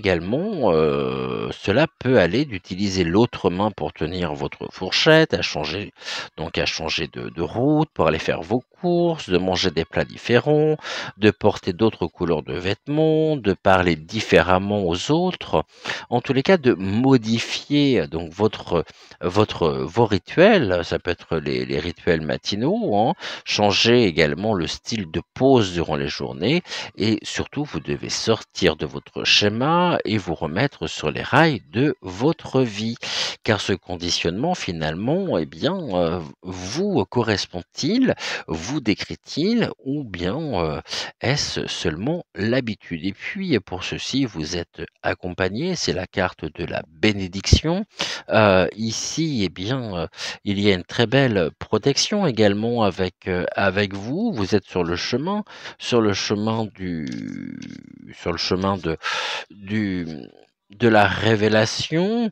Speaker 1: d'utiliser l'autre main pour tenir votre fourchette, à changer de route pour aller faire vos courses, de manger des plats différents, de porter d'autres couleurs de vêtements, de parler différemment aux autres. En tous les cas, de modifier donc vos rituels, ça peut être les rituels matinaux, hein, changer également le style de pause durant les journées et surtout, vous devez sortir de votre schéma et vous remettre sur les rails de votre vie. Car ce conditionnement, finalement, eh bien, vous correspond-il, vous décrit-il ou bien est-ce seulement l'habitude? Et puis, pour ceci, vous êtes accompagné, c'est la carte de la bénédiction. Ici, eh bien, il y a une très belle protection également avec vous. Vous êtes sur le chemin sur le chemin du de la révélation,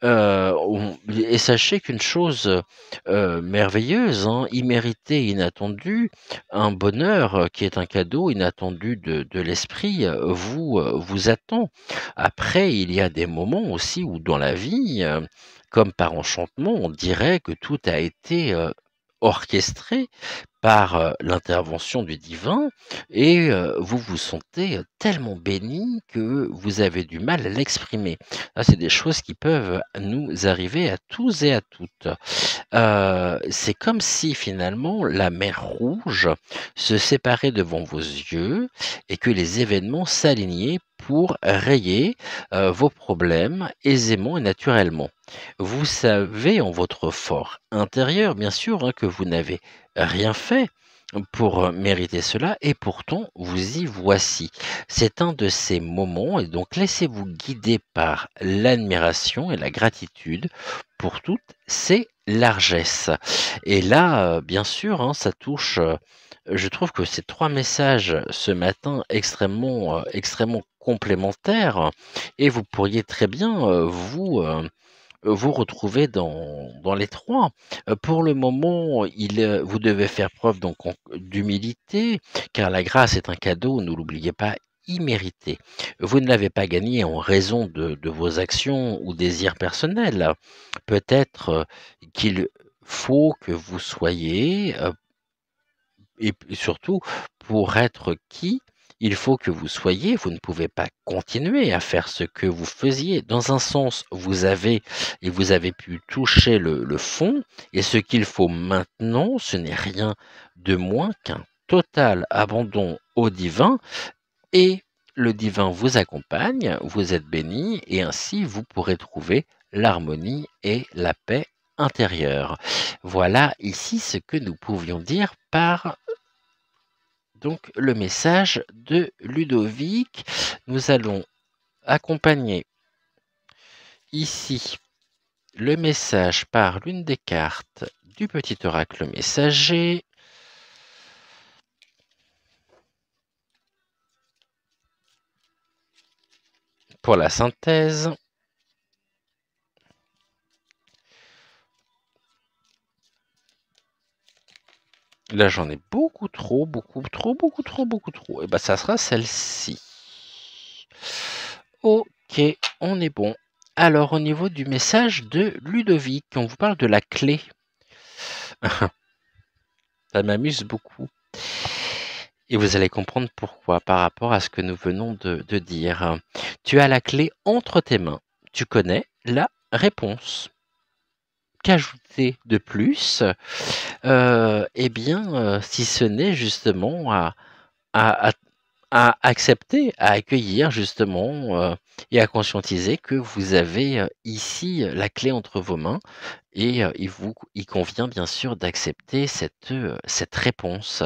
Speaker 1: et sachez qu'une chose, merveilleuse, hein, imméritée, inattendue, un bonheur, qui est un cadeau inattendu de l'esprit, vous attend. Après, il y a des moments aussi où dans la vie, comme par enchantement, on dirait que tout a été, orchestré par, l'intervention du divin et vous vous sentez, tellement béni que vous avez du mal à l'exprimer. Ah, c'est des choses qui peuvent nous arriver à tous et à toutes. C'est comme si finalement la mer Rouge se séparait devant vos yeux et que les événements s'alignaient pour rayer, vos problèmes aisément et naturellement. Vous savez en votre fort intérieur, bien sûr, hein, que vous n'avez rien fait pour mériter cela et pourtant vous y voici. C'est un de ces moments et donc laissez-vous guider par l'admiration et la gratitude pour toutes ces largesses. Et là, bien sûr, hein, ça touche, je trouve que ces 3 messages ce matin extrêmement complémentaires et vous pourriez très bien, vous retrouver dans les 3. Pour le moment, vous devez faire preuve donc d'humilité, car la grâce est un cadeau, ne l'oubliez pas, immérité. Vous ne l'avez pas gagné en raison de vos actions ou désirs personnels. Peut-être, qu'il faut que vous soyez, et surtout pour être qui il faut que vous soyez, vous ne pouvez pas continuer à faire ce que vous faisiez. Dans un sens, vous avez pu toucher le fond et ce qu'il faut maintenant, ce n'est rien de moins qu'un total abandon au divin et le divin vous accompagne, vous êtes béni et ainsi vous pourrez trouver l'harmonie et la paix intérieure. Voilà ici ce que nous pouvions dire par donc le message de Ludovic. Nous allons accompagner ici le message par l'une des cartes du petit oracle messager. Pour la synthèse. Là, j'en ai beaucoup trop. Et ben, ça sera celle-ci. Ok, on est bon. Alors, au niveau du message de Ludovic, on vous parle de la clé. Ça m'amuse beaucoup. Et vous allez comprendre pourquoi par rapport à ce que nous venons de dire. Tu as la clé entre tes mains. Tu connais la réponse. Qu'ajouter de plus eh bien, si ce n'est justement à accepter, à accueillir justement, et à conscientiser que vous avez, ici, la clé entre vos mains et il convient bien sûr d'accepter cette réponse,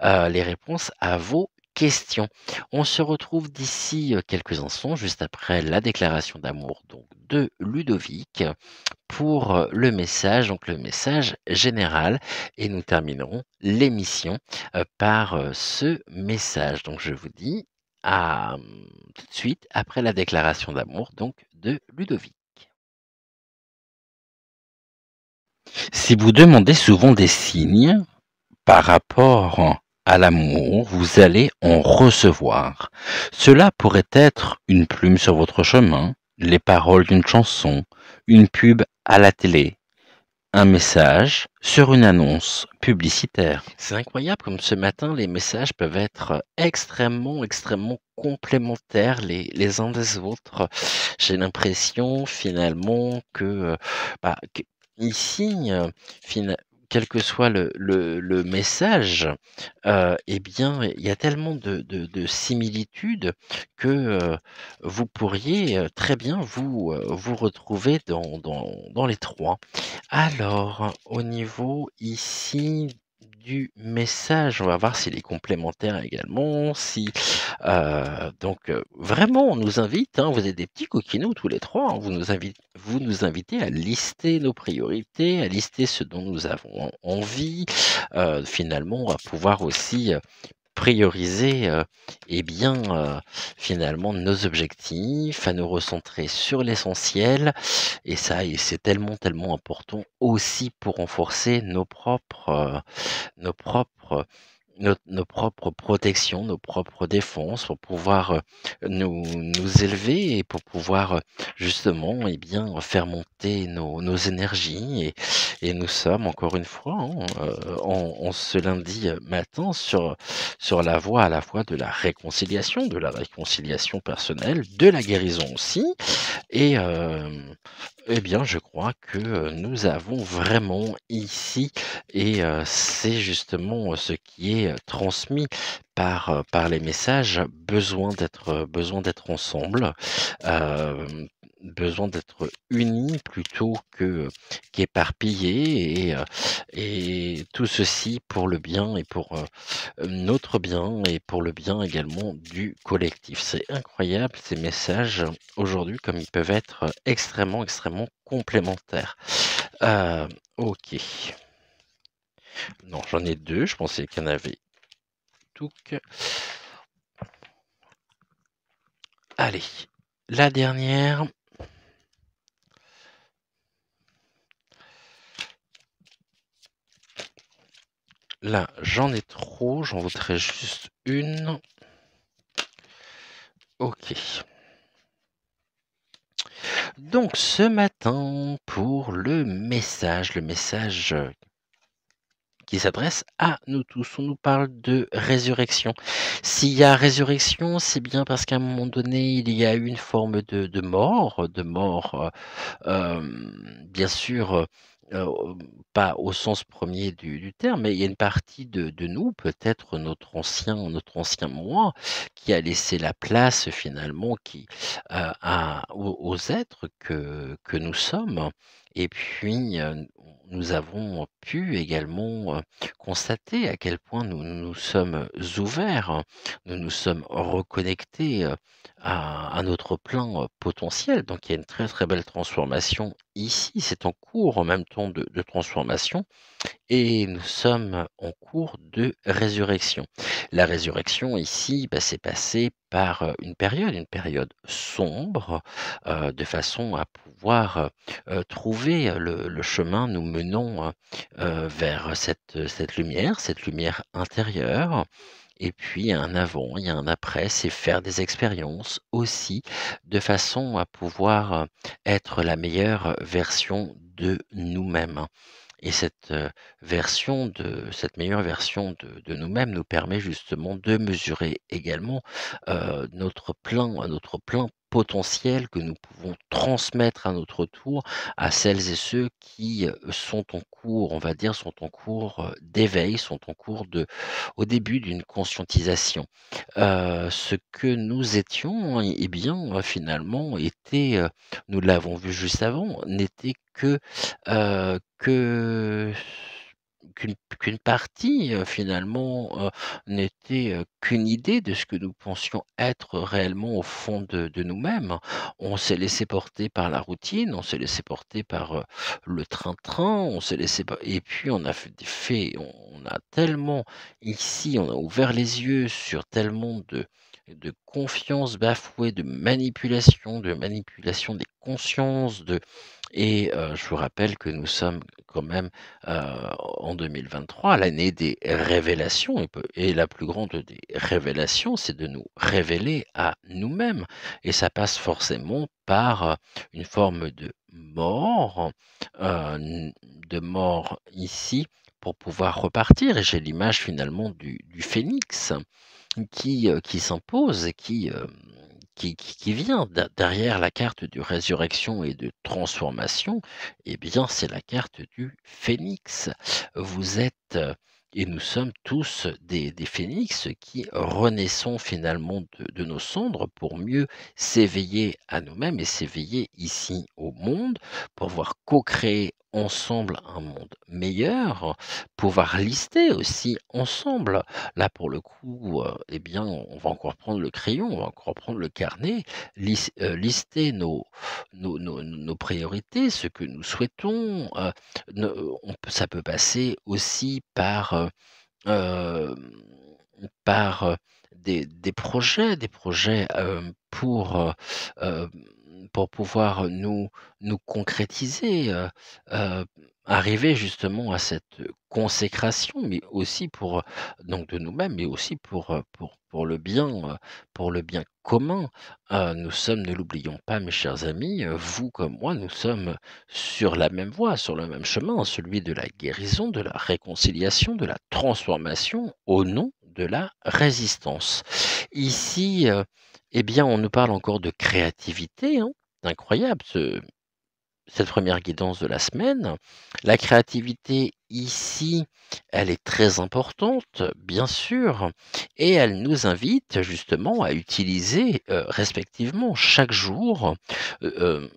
Speaker 1: les réponses à vos questions. On se retrouve d'ici, quelques instants, juste après la déclaration d'amour donc de Ludovic, pour, donc le message général et nous terminerons l'émission, par, ce message. Donc je vous dis à, tout de suite après la déclaration d'amour donc de Ludovic. Si vous demandez souvent des signes par rapport à l'amour, vous allez en recevoir. Cela pourrait être une plume sur votre chemin, les paroles d'une chanson, une pub à la télé, un message sur une annonce publicitaire. C'est incroyable comme ce matin, les messages peuvent être extrêmement, extrêmement complémentaires les uns des autres. J'ai l'impression finalement que, ici, fina quel que soit le message, et bien, il y a tellement de similitudes que, vous pourriez, très bien vous retrouver dans les 3. Alors, au niveau ici du message, on va voir s'il est complémentaire également, si, vraiment on nous invite, hein, vous êtes des petits coquinous tous les 3, hein, vous nous invitez à lister nos priorités, à lister ce dont nous avons envie. Finalement, on va pouvoir aussi, prioriser, eh bien, finalement nos objectifs, à nous recentrer sur l'essentiel et c'est tellement, tellement important aussi pour renforcer nos propres, nos propres protections, nos propres défenses, pour pouvoir, nous élever et pour pouvoir, justement, eh bien, faire monter nos énergies et nous sommes encore une fois, hein, en ce lundi, matin sur la voie à la fois de la réconciliation personnelle, de la guérison aussi et eh bien, je crois que, nous avons vraiment ici c'est justement, ce qui est, transmis par les messages, besoin d'être ensemble, hem, besoin d'être unis plutôt qu'éparpillés et tout ceci pour le bien et pour, notre bien et pour le bien également du collectif. C'est incroyable ces messages aujourd'hui comme ils peuvent être extrêmement, extrêmement complémentaires. Heu, OK. Non, j'en ai 2, je pensais qu'il y en avait touc. Allez, la dernière. Là, j'en ai trop, j'en voudrais juste une. OK. Donc ce matin, pour le message, qui s'adresse à nous tous. On nous parle de résurrection. S'il y a résurrection, c'est bien parce qu'à un moment donné, il y a eu une forme de mort, bien sûr, pas au sens premier du terme, mais il y a une partie de nous, peut-être notre ancien moi, qui a laissé la place finalement aux êtres que nous sommes et puis, nous avons pu également, constater à quel point nous nous sommes ouverts, nous nous sommes reconnectés, à notre plein, potentiel. Donc il y a une très, très belle transformation ici. C'est en cours en même temps de transformation et nous sommes en cours de résurrection. La résurrection ici, c'est passé par, une période sombre, de façon à pouvoir, trouver, le chemin nous menant, vers cette lumière intérieure et puis il y a un avant, il y a un après, c'est faire des expériences aussi, de façon à pouvoir, être la meilleure version de nous-mêmes. Et cette meilleure version de nous-mêmes nous permet justement de mesurer également, notre plein potentiel que nous pouvons transmettre à notre tour à celles et ceux qui, sont en cours, on va dire, sont en cours, d'éveil, sont en cours au début d'une conscientisation. Ce que nous étions, eh bien, finalement était, nous l'avons vu juste avant, n'était que qu'une partie, finalement, n'était, qu'une idée de ce que nous pensions être réellement au fond de nous-mêmes. On s'est laissé porter par la routine, on s'est laissé porter par, le train-train, on s'est laissé pa et puis on a on a tellement ici, on a ouvert les yeux sur tellement de confiance bafouée, de manipulation des consciences, je vous rappelle que nous sommes quand même, en 2023, l'année des révélations et la plus grande des révélations, c'est de nous révéler à nous-mêmes et ça passe forcément par, une forme de mort, de mort ici pour pouvoir repartir et j'ai l'image finalement du phénix qui s'impose et qui vient derrière la carte de résurrection et de transformation, eh bien, c'est la carte du phénix. Vous êtes, et nous sommes tous des phénix qui renaissons finalement de nos cendres pour mieux s'éveiller à nous-mêmes et s'éveiller ici au monde, pour pouvoir co-créer ensemble un monde meilleur, pouvoir lister aussi ensemble. Là, pour le coup, eh bien, on va encore prendre le crayon, on va encore prendre le carnet, lister nos priorités, ce que nous souhaitons, ça peut passer aussi hem, par, des projets, hem, pour pouvoir nous concrétiser, heu, arriver justement à cette consécration, mais aussi pour, donc de nous-mêmes, mais aussi pour le bien commun. Nous sommes, ne l'oublions pas mes chers amis, vous comme moi, nous sommes sur la même voie, sur le même chemin, celui de la guérison, de la réconciliation, de la transformation au nom de la résistance. Ici, eh bien, on nous parle encore de créativité, hein. Incroyable cette première guidance de la semaine. La créativité ici, elle est très importante, bien sûr, et elle nous invite justement à utiliser, respectivement chaque jour,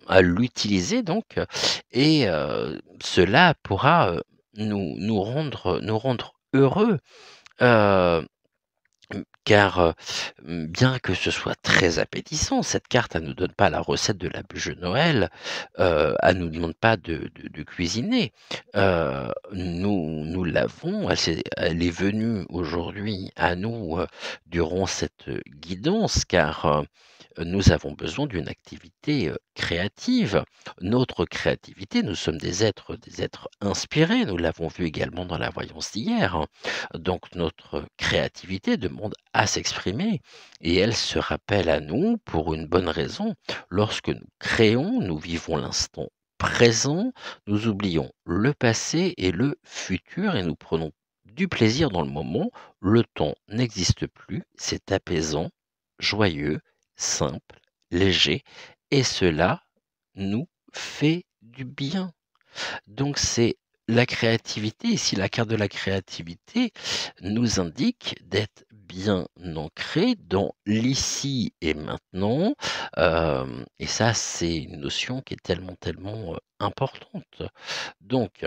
Speaker 1: à l'utiliser donc, et cela pourra, nous rendre heureux, heu car, bien que ce soit très appétissant, cette carte, elle ne nous donne pas la recette de la bûche de Noël, elle nous demande pas de cuisiner. Nous l'avons, elle est venue aujourd'hui à nous, durant cette guidance car, nous avons besoin d'une activité, créative. Notre créativité, nous sommes des êtres inspirés, nous l'avons vu également dans la voyance d'hier, hein. Donc notre créativité demande à s'exprimer et elle se rappelle à nous pour une bonne raison. Lorsque nous créons, nous vivons l'instant présent, nous oublions le passé et le futur et nous prenons du plaisir dans le moment. Le temps n'existe plus, c'est apaisant, joyeux, simple, léger et cela nous fait du bien. Donc c'est la créativité, ici la carte de la créativité nous indique d'être bien ancré dans l'ici et maintenant, et ça c'est une notion qui est tellement, tellement, importante. Donc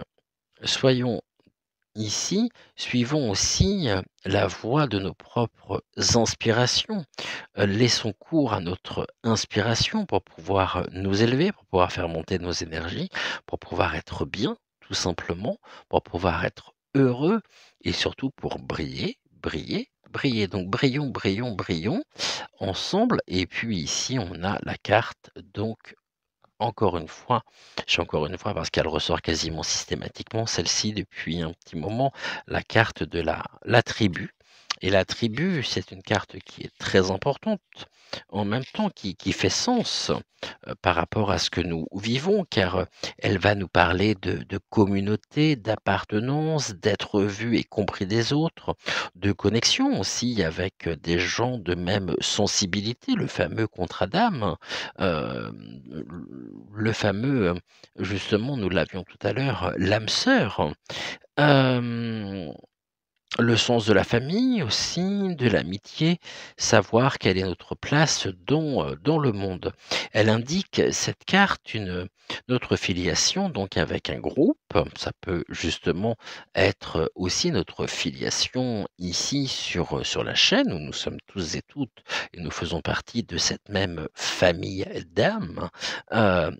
Speaker 1: soyons ici, suivons aussi, la voie de nos propres inspirations. Laissons cours à notre inspiration pour pouvoir, nous élever, pour pouvoir faire monter nos énergies, pour pouvoir être bien, tout simplement, pour pouvoir être heureux et surtout pour briller, briller, briller. Donc brillons, brillons, brillons ensemble et puis ici on a la carte donc encore une fois, j'ai encore une fois parce qu'elle ressort quasiment systématiquement, celle-ci depuis un petit moment, la carte de la tribu. Et la tribu, c'est une carte qui est très importante, en même temps qui fait sens par rapport à ce que nous vivons, car elle va nous parler de communauté, d'appartenance, d'être vu et compris des autres, de connexion aussi avec des gens de même sensibilité, le fameux contrat d'âme, euh, le fameux, justement, nous l'avions tout à l'heure, l'âme sœur. Hem, le sens de la famille aussi, de l'amitié, savoir quelle est notre place dans le monde. Elle indique, cette carte, notre filiation donc avec un groupe. Ça peut justement être aussi notre filiation ici sur la chaîne où nous sommes tous et toutes et nous faisons partie de cette même famille d'âmes. Heu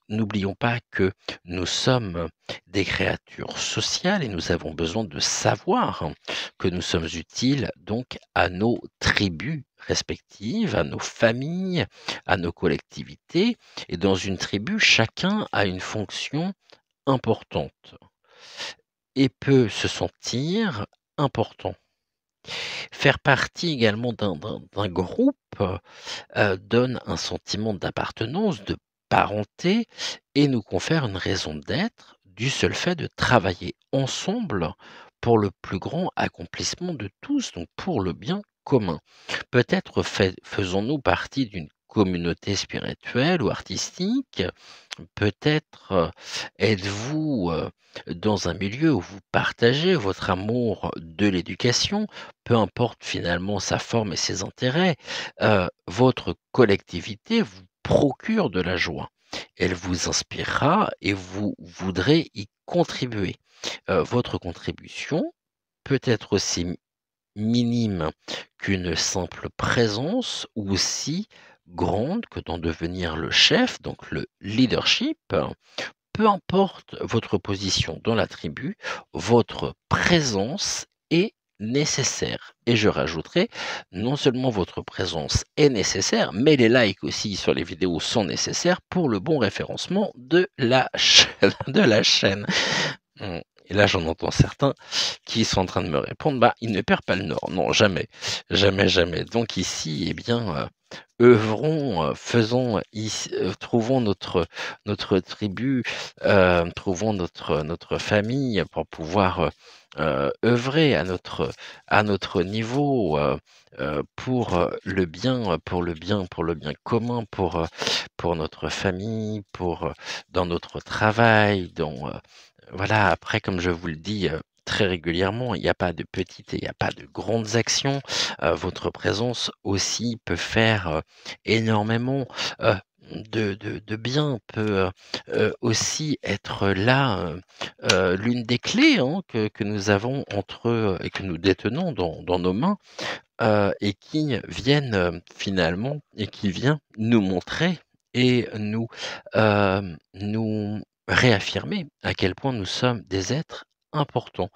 Speaker 1: N'oublions pas que nous sommes des créatures sociales et nous avons besoin de savoir que nous sommes utiles donc à nos tribus respectives, à nos familles, à nos collectivités. Et dans une tribu, chacun a une fonction importante et peut se sentir important. Faire partie également d'un groupe donne un sentiment d'appartenance, de parenté et nous confère une raison d'être du seul fait de travailler ensemble pour le plus grand accomplissement de tous, donc pour le bien commun. Peut-être faisons-nous partie d'une communauté spirituelle ou artistique. Peut-être êtes-vous dans un milieu où vous partagez votre amour de l'éducation, peu importe finalement sa forme et ses intérêts. Votre collectivité vous procure de la joie. Elle vous inspirera et vous voudrez y contribuer. Votre contribution peut être aussi minime qu'une simple présence ou aussi grande que d'en devenir le chef, donc le leadership. Peu importe votre position dans la tribu, votre présence est nécessaire. Et je rajouterai, non seulement votre présence est nécessaire, mais les likes aussi sur les vidéos sont nécessaires pour le bon référencement de la chaîne. De la chaîne. Et là, j'en entends certains qui sont en train de me répondre, bah, il ne perd pas le nord. Non, jamais, jamais, jamais. Donc ici, eh bien, œuvrons, faisons, trouvons notre tribu, trouvons notre famille pour pouvoir œuvrer à notre niveau pour pour le bien commun, pour notre famille, dans notre travail, voilà, après, comme je vous le dis très régulièrement, il n'y a pas de petites et il n'y a pas de grandes actions. Votre présence aussi peut faire énormément de bien, peut aussi être là l'une des clés que nous avons entre eux et que nous détenons dans nos mains et qui viennent finalement et qui vient nous montrer et nous réaffirmer à quel point nous sommes des êtres importants.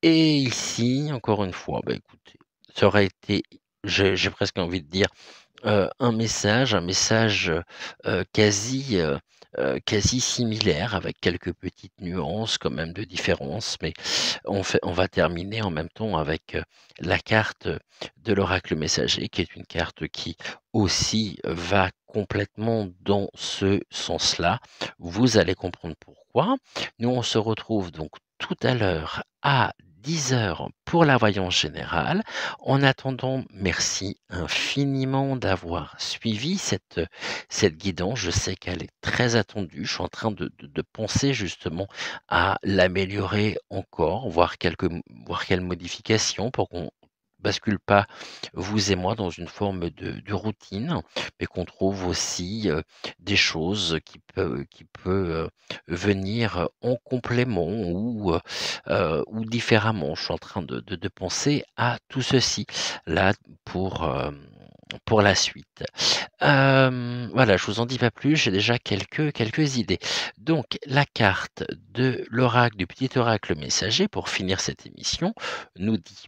Speaker 1: Et ici, encore une fois, bah, écoutez, ça aurait été, j'ai presque envie de dire, un message, quasi similaire avec quelques petites nuances quand même de différence, mais on va terminer en même temps avec, la carte de l'oracle messager, qui est une carte qui aussi va complètement dans ce sens-là. Vous allez comprendre pourquoi. Nous, on se retrouve donc tout à l'heure à 10 heures pour la voyance générale. En attendant, merci infiniment d'avoir suivi cette guidance. Je sais qu'elle est très attendue. Je suis en train de penser justement à l'améliorer encore, voir quelles modifications pour qu'on bascule pas, vous et moi, dans une forme de routine, mais qu'on trouve aussi des choses qui peut venir en complément ou différemment. Je suis en train de penser à tout ceci là pour la suite. Voilà, je vous en dis pas plus, j'ai déjà quelques idées. Donc la carte de l'oracle, du petit oracle messager, pour finir cette émission, nous dit: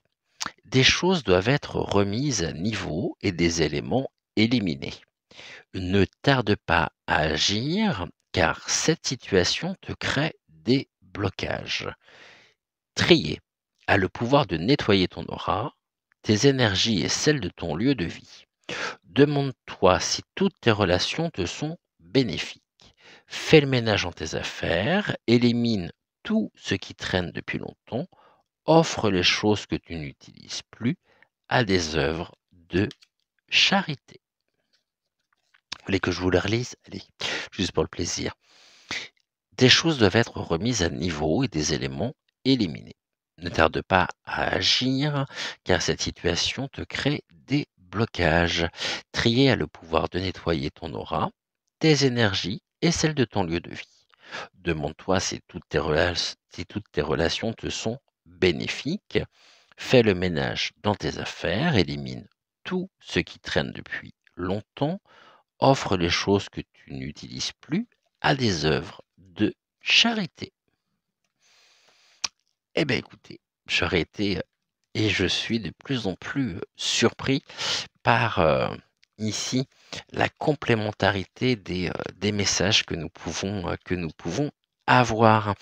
Speaker 1: des choses doivent être remises à niveau et des éléments éliminés. Ne tarde pas à agir, car cette situation te crée des blocages. Trier a le pouvoir de nettoyer ton aura, tes énergies et celles de ton lieu de vie. Demande-toi si toutes tes relations te sont bénéfiques. Fais le ménage en tes affaires, élimine tout ce qui traîne depuis longtemps, offre les choses que tu n'utilises plus à des œuvres de charité. Vous voulez que je vous le relise? Allez, juste pour le plaisir. Des choses doivent être remises à niveau et des éléments éliminés. Ne tarde pas à agir, car cette situation te crée des blocages. Trier a le pouvoir de nettoyer ton aura, tes énergies et celles de ton lieu de vie. Demande-toi si toutes tes relations te sont bénéfiques. Fais le ménage dans tes affaires, élimine tout ce qui traîne depuis longtemps, offre les choses que tu n'utilises plus à des œuvres de charité. Eh bien écoutez, j'aurais été et je suis de plus en plus surpris par ici la complémentarité des messages que nous pouvons avoir.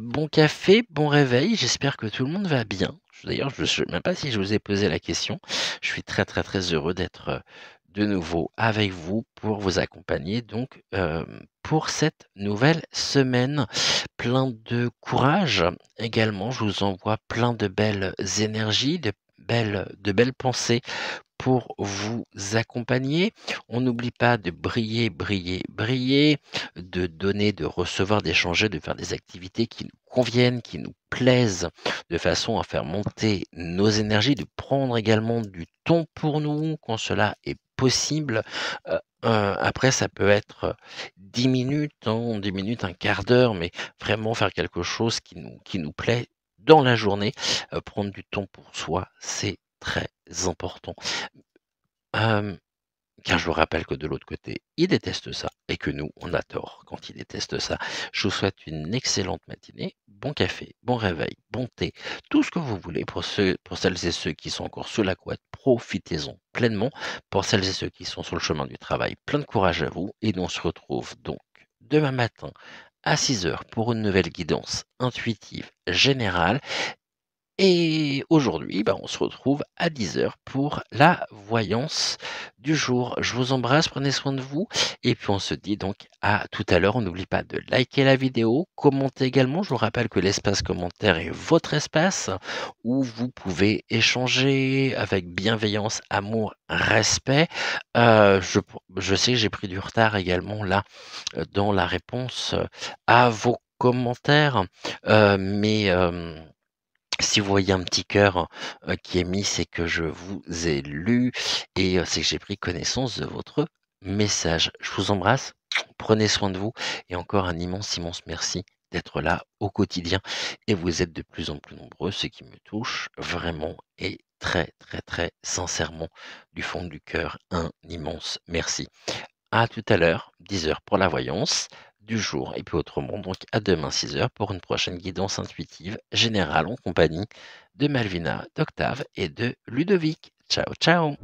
Speaker 1: Bon café, bon réveil, j'espère que tout le monde va bien. D'ailleurs, je ne sais même pas si je vous ai posé la question. Je suis très très très heureux de nouveau avec vous pour vous accompagner donc, pour cette nouvelle semaine. Plein de courage également, je vous envoie plein de belles énergies, de belles pensées pour vous accompagner. On n'oublie pas de briller, briller, briller, de donner, de recevoir, d'échanger, de faire des activités qui nous conviennent, qui nous plaisent, de façon à faire monter nos énergies, de prendre également du temps pour nous quand cela est possible. Après ça peut être 10 minutes, hein, 10 minutes, un quart d'heure, mais vraiment faire quelque chose qui nous plaît dans la journée. Prendre du temps pour soi, c'est très important. Hem, Car je vous rappelle que de l'autre côté, ils détestent ça et que nous, on a tort quand ils détestent ça. Je vous souhaite une excellente matinée, bon café, bon réveil, bon thé, tout ce que vous voulez pour celles et ceux qui sont encore sous la couette, profitez-en pleinement. Pour celles et ceux qui sont sur le chemin du travail, plein de courage à vous et nous on se retrouve donc demain matin à 6 heures pour une nouvelle guidance intuitive générale et aujourd'hui, bah, on se retrouve à 10 heures pour la voyance du jour. Je vous embrasse, prenez soin de vous et puis on se dit donc à tout à l'heure. On n'oublie pas de liker la vidéo, commenter également. Je vous rappelle que l'espace commentaire est votre espace où vous pouvez échanger avec bienveillance, amour, respect. Je sais que j'ai pris du retard également là, dans la réponse, à vos commentaires, mais si vous voyez un petit cœur, qui est mis, c'est que je vous ai lu et c'est que j'ai pris connaissance de votre message. Je vous embrasse, prenez soin de vous et encore un immense, immense merci d'être là au quotidien et vous êtes de plus en plus nombreux, ce qui me touche vraiment et très, très, très sincèrement du fond du cœur, un immense merci. À tout à l'heure, 10 heures pour la voyance du jour et puis autrement donc à demain 6 heures pour une prochaine guidance intuitive générale en compagnie de Malvina, d'Octave et de Ludovic. Ciao, ciao!